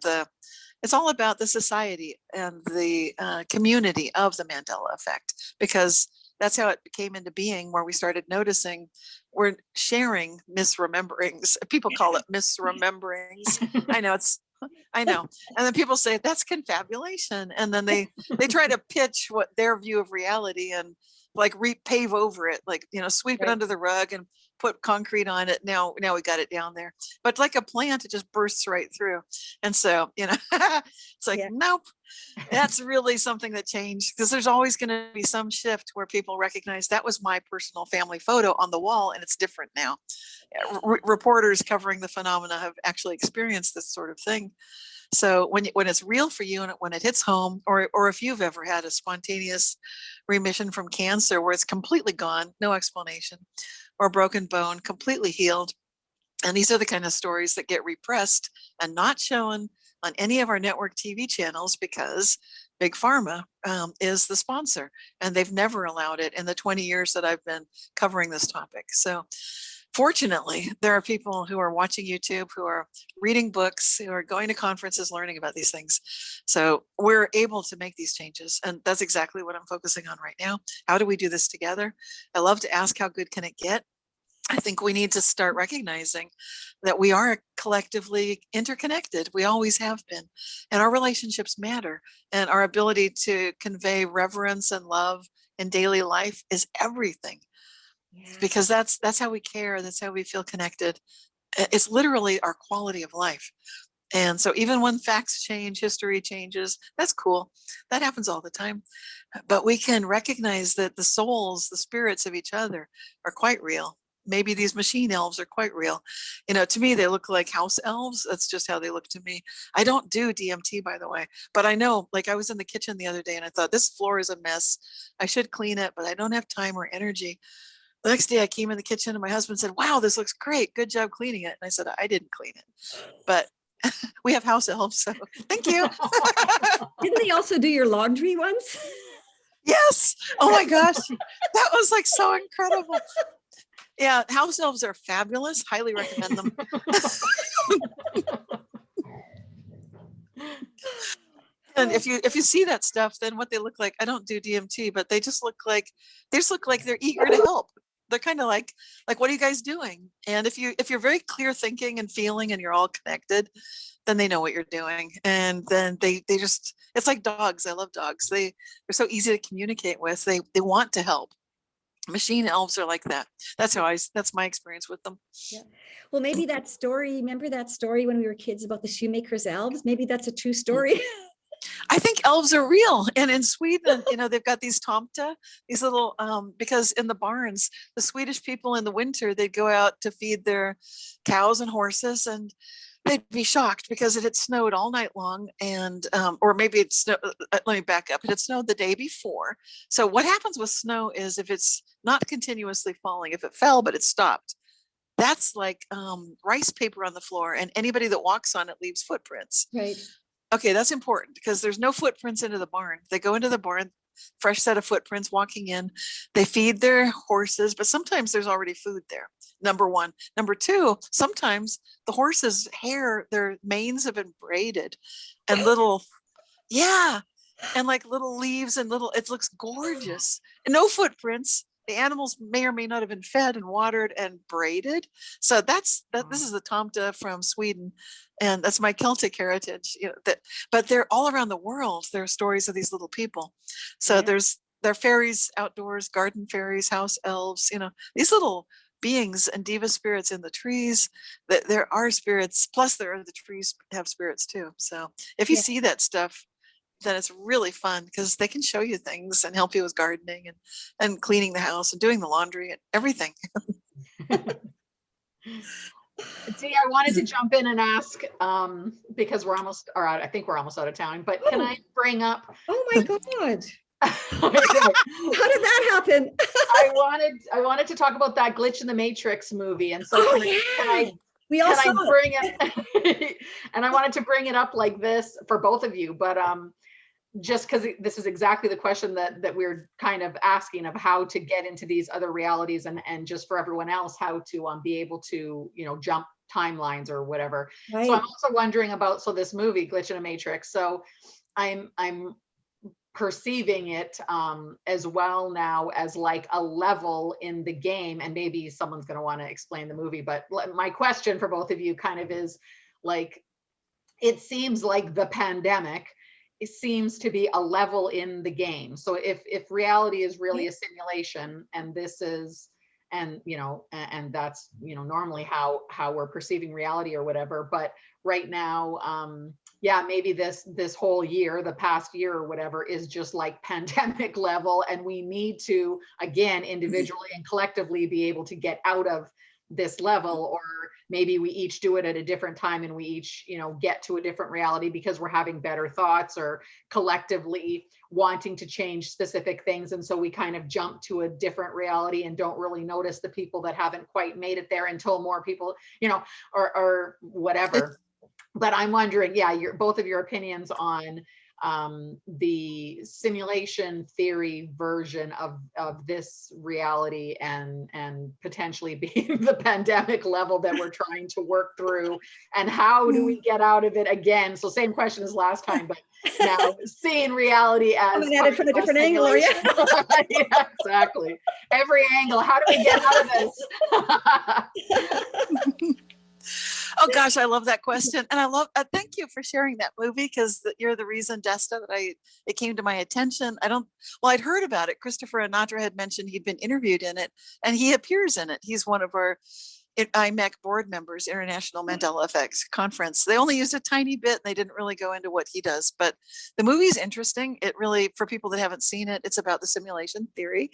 it's all about the society and the community of the Mandela Effect, because that's how it came into being, where we started noticing we're sharing misrememberings. People call it misrememberings. I know. And then people say that's confabulation. And then they try to pitch what their view of reality and like repave over it, like, sweep it under the rug and put concrete on it. Now we got it down there. But like a plant, it just bursts right through. And so, it's like, nope, that's really something that changed, because there's always going to be some shift where people recognize that was my personal family photo on the wall and it's different now. Reporters covering the phenomena have actually experienced this sort of thing. So when it's real for you and when it hits home, or if you've ever had a spontaneous remission from cancer where it's completely gone, no explanation, or a broken bone, completely healed. And these are the kind of stories that get repressed and not shown on any of our network TV channels because Big Pharma is the sponsor, and they've never allowed it in the 20 years that I've been covering this topic. So fortunately, there are people who are watching YouTube, who are reading books, who are going to conferences, learning about these things. So we're able to make these changes. And that's exactly what I'm focusing on right now. How do we do this together? I love to ask, how good can it get? I think we need to start recognizing that we are collectively interconnected. We always have been. And our relationships matter. And our ability to convey reverence and love in daily life is everything. Yeah. Because that's how we care. That's how we feel connected. It's literally our quality of life. And so even when facts change, history changes, that's cool. That happens all the time. But we can recognize that the souls, the spirits of each other are quite real. Maybe these machine elves are quite real. To me, they look like house elves. That's just how they look to me. I don't do DMT, by the way, but I know, like, I was in the kitchen the other day and I thought, this floor is a mess. I should clean it, but I don't have time or energy. The next day I came in the kitchen and my husband said, wow, this looks great. Good job cleaning it. And I said, I didn't clean it, but we have house elves. So thank you. Didn't they also do your laundry once? Yes. Oh my gosh. That was like so incredible. Yeah. House elves are fabulous. Highly recommend them. And if you see that stuff, then what they look like, I don't do DMT, but they just look like they're eager to help. They're kind of like what are you guys doing? And if you're very clear thinking and feeling and you're all connected, then they know what you're doing. And then they just, it's like dogs. I love dogs. They're so easy to communicate with. They want to help. Machine elves are like that. That's my experience with them. Yeah. Well, maybe that story, remember that story when we were kids about the shoemaker's elves? Maybe that's a true story. I think elves are real. And in Sweden, they've got these tomta, these little, because in the barns, the Swedish people in the winter, they'd go out to feed their cows and horses, and they'd be shocked because it had snowed all night long. And, or maybe it snowed, let me back up. It had snowed the day before. So what happens with snow is if it's not continuously falling, if it fell, but it stopped, that's like rice paper on the floor, and anybody that walks on it leaves footprints. Right. Okay, that's important because there's no footprints into the barn. They go into the barn, fresh set of footprints walking in. They feed their horses, but sometimes there's already food there. Number one. Number two, sometimes the horses' hair, their manes have been braided and little, yeah, and like little leaves and it looks gorgeous. And no footprints. The animals may or may not have been fed and watered and braided. So this is the tomta from Sweden, and that's my Celtic heritage. But they're all around the world. There are stories of these little people. So there are fairies outdoors, garden fairies, house elves. These little beings and diva spirits in the trees. That there are spirits. Plus, the trees have spirits too. So if you see that stuff, then it's really fun because they can show you things and help you with gardening and cleaning the house and doing the laundry and everything. See, I wanted to jump in and ask, because I think we're almost out of time, but can I bring up? Oh my God. How did that happen? I wanted to talk about that Glitch in the Matrix movie. And so we all saw bring it? And I wanted to bring it up like this for both of you, but just because this is exactly the question that we're kind of asking of how to get into these other realities, and just for everyone else, how to be able to, jump timelines or whatever. Right. So I'm also wondering about, this movie Glitch in a Matrix. So I'm perceiving it as well now as like a level in the game, and maybe someone's going to want to explain the movie, but my question for both of you kind of is like, it seems like the pandemic, it seems to be a level in the game. So if reality is really a simulation, and this is, and that's normally how we're perceiving reality or whatever, but right now maybe this whole year, the past year or whatever, is just like pandemic level, and we need to, again, individually and collectively be able to get out of this level, or maybe we each do it at a different time and we each get to a different reality because we're having better thoughts, or collectively wanting to change specific things, and so we kind of jump to a different reality and don't really notice the people that haven't quite made it there until more people or whatever. But I'm wondering, both of your opinions on the simulation theory version of this reality, and potentially being the pandemic level that we're trying to work through, and how do we get out of it again? So same question as last time, but now seeing reality as coming at it from a different angle, are you? Yeah, exactly. Every angle. How do we get out of this? Oh gosh, I love that question. And thank you for sharing that movie, because you're the reason, Desta, that it came to my attention. I'd heard about it. Christopher Anatra had mentioned he'd been interviewed in it, and he appears in it. He's one of our IMEC board members, International Mandela Effect Conference. They only used a tiny bit, and they didn't really go into what he does, but the movie's interesting. It really, for people that haven't seen it, it's about the simulation theory,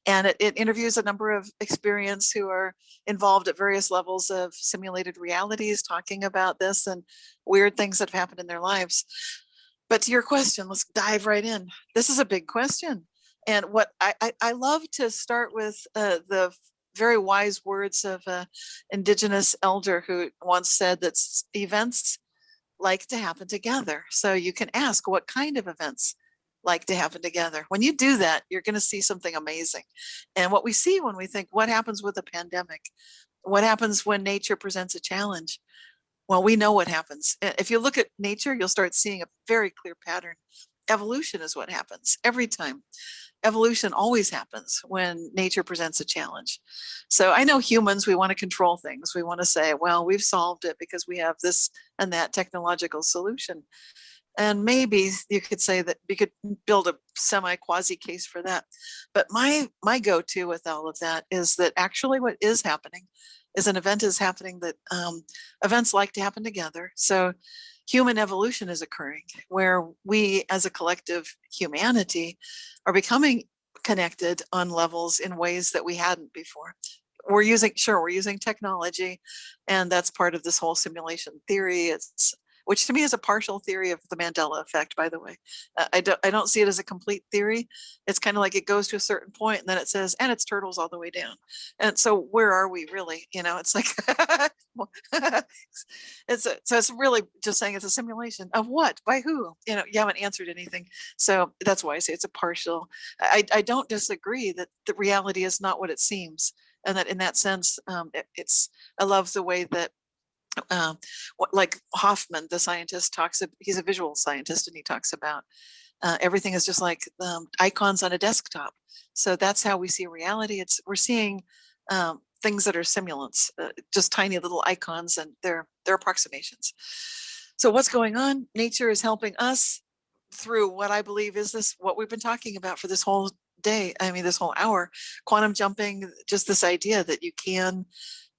and it interviews a number of experienced who are involved at various levels of simulated realities, talking about this and weird things that have happened in their lives. But to your question, let's dive right in. This is a big question. And what I love to start with the very wise words of an Indigenous elder who once said that events like to happen together. So you can ask, what kind of events like to happen together? When you do that, you're going to see something amazing. And what we see when we think, what happens with a pandemic? What happens when nature presents a challenge? Well, we know what happens. If you look at nature, you'll start seeing a very clear pattern. Evolution is what happens every time. Evolution always happens when nature presents a challenge. So I know humans, we want to control things. We want to say, well, we've solved it because we have this and that technological solution. And maybe you could say that we could build a semi-quasi case for that. But my go-to with all of that is that actually what is happening is an event is happening that events like to happen together. So human evolution is occurring where we as a collective humanity are becoming connected on levels in ways that we hadn't before. We're using technology, and that's part of this whole simulation theory. Which to me is a partial theory of the Mandela Effect, by the way. I don't see it as a complete theory. It's kind of like it goes to a certain point and then it says, and it's turtles all the way down. And so where are we really? It's like, so it's really just saying it's a simulation of what, by who? You haven't answered anything. So that's why I say it's a partial. I don't disagree that the reality is not what it seems. And that in that sense, I love the way that like Hoffman, the scientist, he's a visual scientist, and he talks about everything is just like icons on a desktop. So that's how we see reality. We're seeing things that are simulants, just tiny little icons, and they're approximations. So what's going on? Nature is helping us through what I believe is what we've been talking about for this whole day. I mean, this whole hour, quantum jumping, just this idea that you can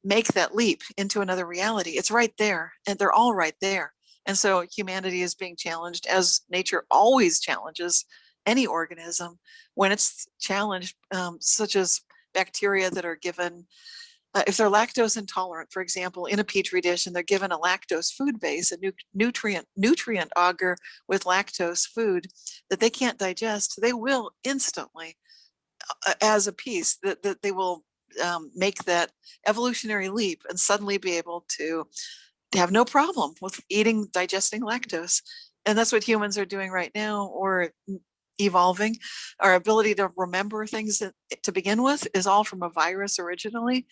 make that leap into another reality. It's right there, and they're all right there. And so humanity is being challenged, as nature always challenges any organism when it's challenged, such as bacteria that are given, if they're lactose intolerant, for example, in a petri dish, and they're given a lactose food base, a nutrient auger with lactose food that they can't digest, they will instantly, as a piece, that they will make that evolutionary leap and suddenly be able to have no problem with digesting lactose. And that's what humans are doing right now, or evolving. Our ability to remember things to begin with is all from a virus originally.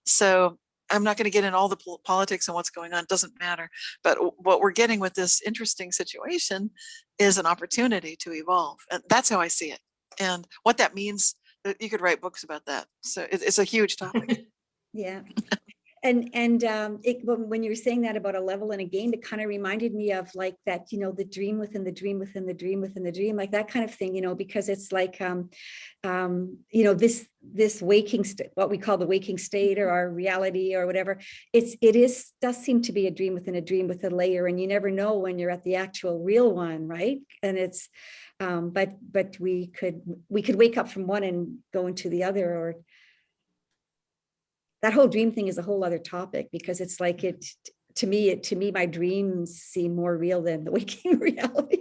So I'm not going to get in all the politics and what's going on. It doesn't matter. But what we're getting with this interesting situation is an opportunity to evolve. And that's how I see it. And what that means, you could write books about that. So it's a huge topic. Yeah. And when you were saying that about a level in a game, it kind of reminded me of like that, the dream within the dream within the dream within the dream, like that kind of thing, because it's like, this waking state, what we call the waking state, or our reality, or whatever. Does seem to be a dream within a layer, and you never know when you're at the actual real one, right? And it's, but we could wake up from one and go into the other, or that whole dream thing is a whole other topic, because it's like to me, my dreams seem more real than the waking reality.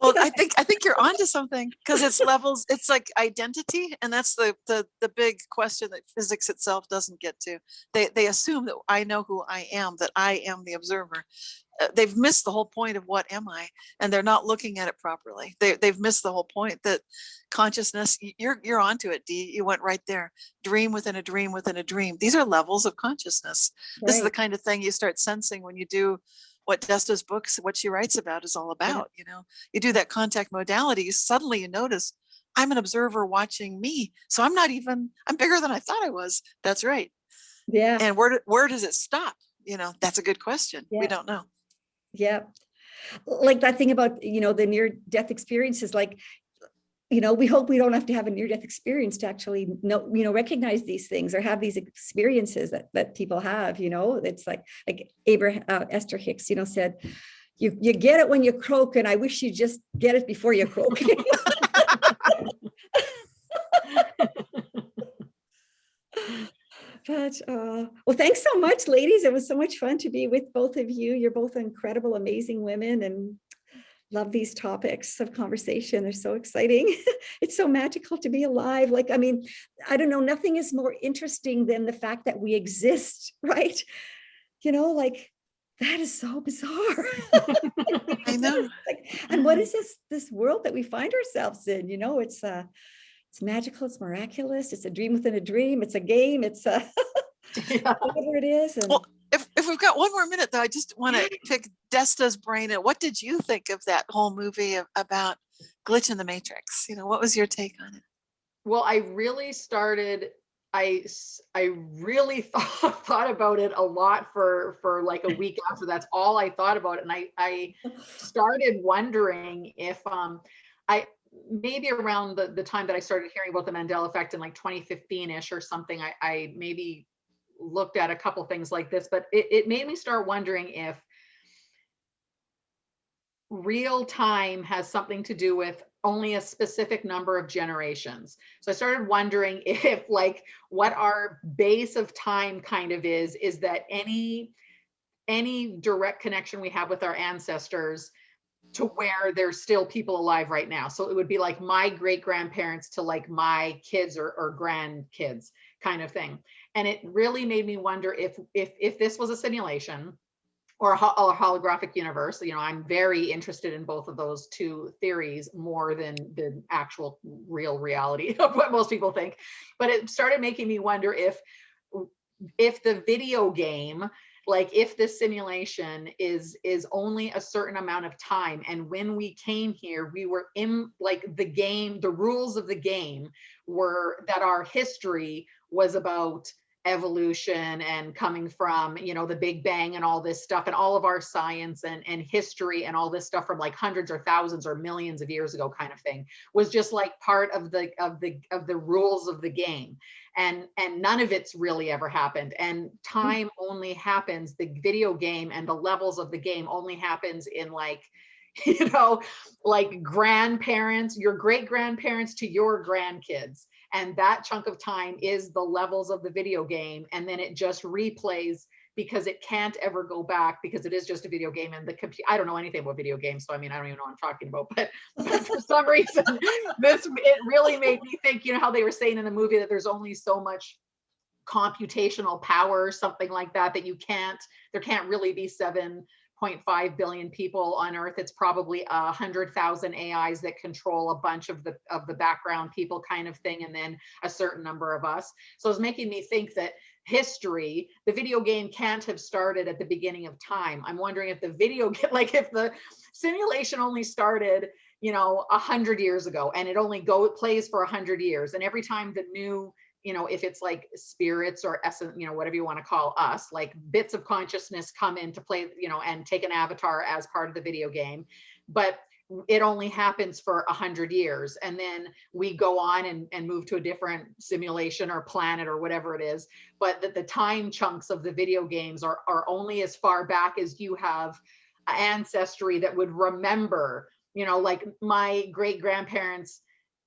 Well, I think you're onto something, because it's levels. It's like identity, and that's the big question that physics itself doesn't get to. They assume that I know who I am, that I am the observer. They've missed the whole point of what am I, and they're not looking at it properly. They've missed the whole point that consciousness. You're onto it, Dee. You went right there. Dream within a dream within a dream. These are levels of consciousness. Right. This is the kind of thing you start sensing when you do what Desta's books, what she writes about, is all about. Yeah. You do that contact modality. Suddenly you notice, I'm an observer watching me. So I'm bigger than I thought I was. That's right. Yeah. And where does it stop? That's a good question. Yeah. We don't know. Yeah. Like that thing about, the near-death experiences, like, we hope we don't have to have a near-death experience to actually recognize these things or have these experiences that people have, it's like Esther Hicks, said, you get it when you croak, and I wish you just get it before you croak. But well, thanks so much, ladies. It was so much fun to be with both of you. You're both incredible, amazing women, and love these topics of conversation. They're so exciting. It's so magical to be alive. Like, I mean, I don't know, nothing is more interesting than the fact that we exist, right? Like, that is so bizarre. I know. And what is this world that we find ourselves in? It's magical, it's miraculous, it's a dream within a dream, it's a game, it's whatever it is. And well, if If we've got one more minute, though, I just want to pick Desta's brain. And what did you think of that whole movie about Glitch in the Matrix? What was your take on it? Well, I really started, I really thought about it a lot for like a week after. That's all I thought about it. And I started wondering if I maybe around the time that I started hearing about the Mandela Effect in like 2015-ish or something, I maybe looked at a couple things like this, but it made me start wondering if real time has something to do with only a specific number of generations. So I started wondering if like what our base of time kind of is that any direct connection we have with our ancestors to where there's still people alive right now. So it would be like my great grandparents to like my kids or grandkids kind of thing. And it really made me wonder if this was a simulation or a holographic universe. I'm very interested in both of those two theories more than the actual real reality of what most people think. But it started making me wonder if the video game, like if this simulation is only a certain amount of time, and when we came here we were in like the game, the rules of the game were that our history was about evolution and coming from the Big Bang and all this stuff, and all of our science and history and all this stuff from like hundreds or thousands or millions of years ago kind of thing was just like part of the rules of the game. And none of it's really ever happened, and time only happens, the video game and the levels of the game only happens in like like grandparents, your great grandparents to your grandkids, and that chunk of time is the levels of the video game, and then it just replays because it can't ever go back because it is just a video game. And the computer, I don't know anything about video games, so I mean I don't even know what I'm talking about, but for some reason it really made me think, how they were saying in the movie that there's only so much computational power or something like that there can't really be 7.5 billion people on Earth. It's probably 100,000 AIs that control a bunch of the background people kind of thing, and then a certain number of us. So it's making me think that history, the video game can't have started at the beginning of time. I'm wondering if the video game, like if the simulation only started 100 years ago, and it only plays for 100 years, and every time the new if it's like spirits or essence, whatever you want to call us, like bits of consciousness come into play, and take an avatar as part of the video game, but it only happens for 100 years. And then we go on and move to a different simulation or planet or whatever it is. But that the time chunks of the video games are only as far back as you have ancestry that would remember, like my great grandparents.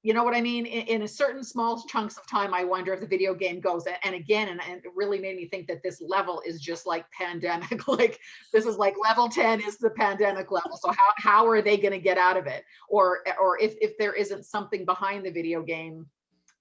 You know what I mean? In a certain small chunks of time, I wonder if the video game goes. And again, and it really made me think that this level is just like pandemic. Like this is like level 10 is the pandemic level. So how are they going to get out of it? Or if there isn't something behind the video game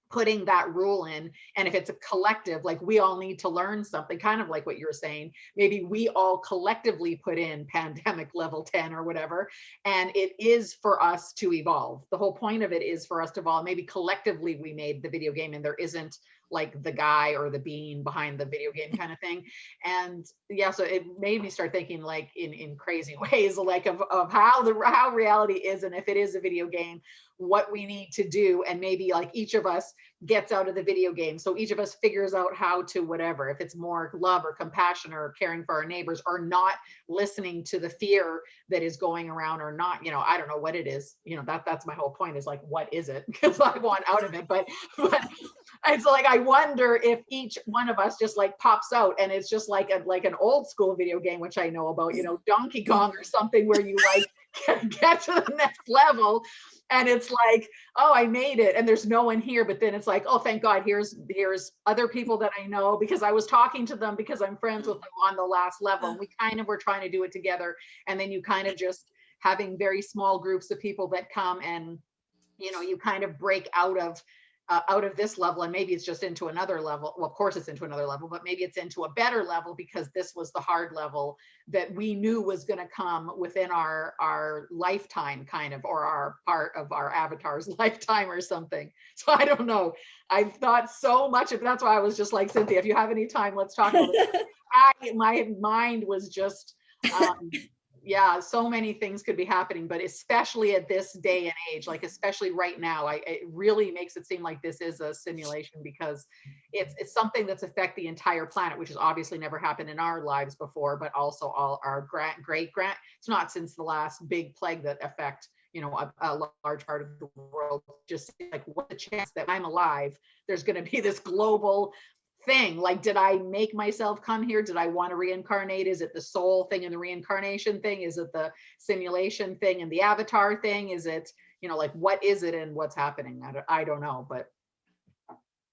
putting that rule in, and if it's a collective, like we all need to learn something, kind of like what you're saying, maybe we all collectively put in pandemic level 10 or whatever, and it is for us to evolve. The whole point of it is for us to evolve. Maybe collectively we made the video game, and there isn't like the guy or the being behind the video game kind of thing. And yeah, so it made me start thinking like in crazy ways, like of how reality is, and if it is a video game, what we need to do. And maybe like each of us gets out of the video game, so each of us figures out how to whatever, if it's more love or compassion or caring for our neighbors, or not listening to the fear that is going around, or not, I don't know what it is. That's my whole point, is like, what is it? Because I want out of it, but it's like I wonder if each one of us just like pops out, and it's just like an old school video game, which I know about, Donkey Kong or something, where you like get to the next level, and it's like, oh, I made it, and there's no one here. But then it's like, oh, thank God, here's other people that I know, because I was talking to them because I'm friends with them on the last level. And we kind of were trying to do it together. And then you kind of just having very small groups of people that come, and you kind of break out of out of this level, and maybe it's just into another level. Well, of course it's into another level, but maybe it's into a better level because this was the hard level that we knew was going to come within our lifetime, kind of, or our part of our avatar's lifetime or something. So I don't know. I've thought so much of, that's why I was just like, Cynthia, if you have any time, let's talk about it. My mind was just, yeah, so many things could be happening, but especially at this day and age, like especially right now, it really makes it seem like this is a simulation, because it's something that's affect the entire planet, which has obviously never happened in our lives before, but also all our great it's not since the last big plague that affect, you know, a large part of the world. Just like, what the chance that I'm alive, there's going to be this global thing. Like, did I make myself come here? Did I want to reincarnate? Is it the soul thing and the reincarnation thing? Is it the simulation thing and the avatar thing? Is it, you know, like, what is it and what's happening? I don't know, but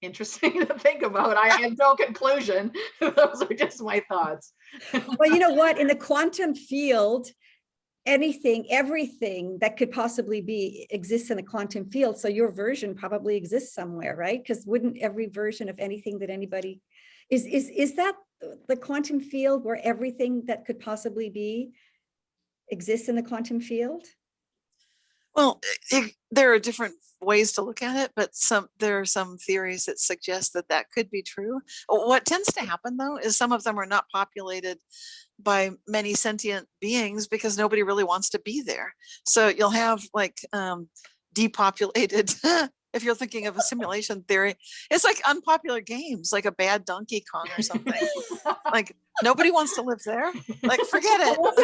interesting to think about. I have no conclusion. Those are just my thoughts. Well, you know what, in the quantum field, everything that could possibly be exists in a quantum field. So your version probably exists somewhere, right? Because wouldn't every version of anything that anybody is that the quantum field where everything that could possibly be exists in the quantum field? Well, there are different ways to look at it, but there are some theories that suggest that that could be true. What tends to happen, though, is some of them are not populated by many sentient beings because nobody really wants to be there. So you'll have like depopulated, if you're thinking of a simulation theory, it's like unpopular games, like a bad Donkey Kong or something. Like, nobody wants to live there. Like, forget it. What's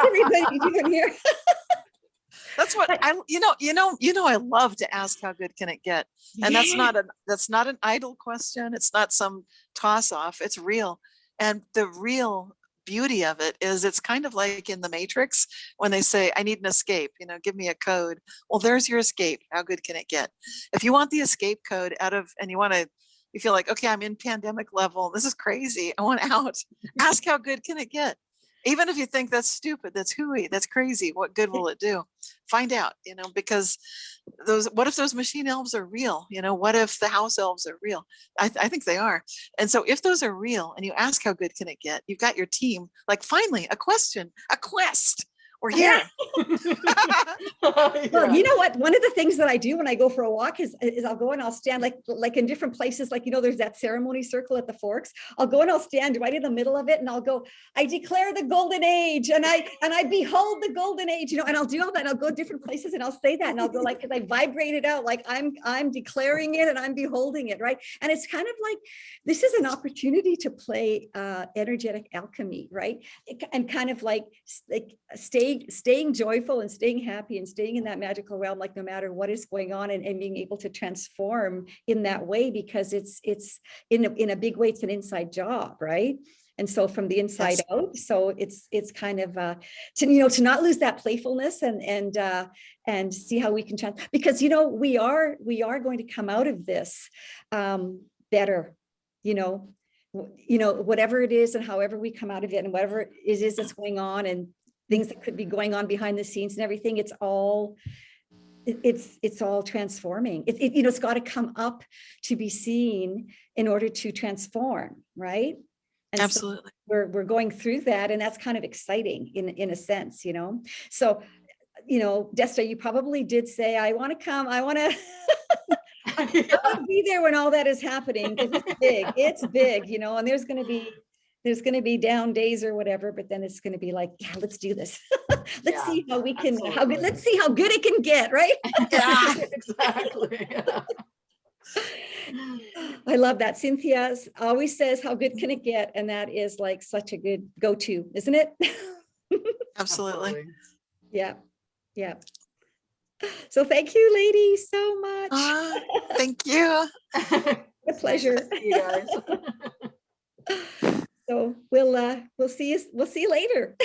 everybody doing here? That's what I love to ask, how good can it get? And that's not an idle question. It's not some toss off. It's real. And the real beauty of it is it's kind of like in the Matrix when they say, I need an escape, give me a code. Well, there's your escape. How good can it get? If you want the escape code and you feel like, okay, I'm in pandemic level. This is crazy. I want out. Ask, how good can it get? Even if you think that's stupid, that's hooey, that's crazy, what good will it do? Find out, because what if those machine elves are real? What if the house elves are real? I think they are. And so if those are real and you ask, how good can it get? You've got your team, like, finally, a question, a quest. We're here. Well, you know what? One of the things that I do when I go for a walk is I'll go and I'll stand like in different places, like, there's that ceremony circle at the Forks. I'll go and I'll stand right in the middle of it and I'll go, I declare the golden age and I behold the golden age, and I'll do all that and I'll go different places and I'll say that and I'll go like, because I vibrate it out, like I'm declaring it and I'm beholding it, right? And it's kind of like, this is an opportunity to play energetic alchemy, right? And kind of like staying joyful and staying happy and staying in that magical realm, like no matter what is going on, and being able to transform in that way, because it's in a big way, it's an inside job, right? And so from the inside out, so it's kind of to not lose that playfulness and see how we can because we are going to come out of this better, whatever it is and however we come out of it and whatever it is that's going on and things that could be going on behind the scenes and everything, it's all transforming. It's got to come up to be seen in order to transform, right? And absolutely. So we're going through that, and that's kind of exciting in a sense, So, Desta, you probably did say, I want to come, I want to I want to be there when all that is happening, because it's big, and there's going to be down days or whatever, but then it's going to be like, yeah, let's do this. Let's see how we can, let's see how good it can get, right? Yeah, exactly. Yeah. I love that. Cynthia always says, how good can it get? And that is like such a good go-to, isn't it? Absolutely. Yeah. Yeah. So thank you, ladies, so much. Thank you. A pleasure. You guys. So we'll see you later.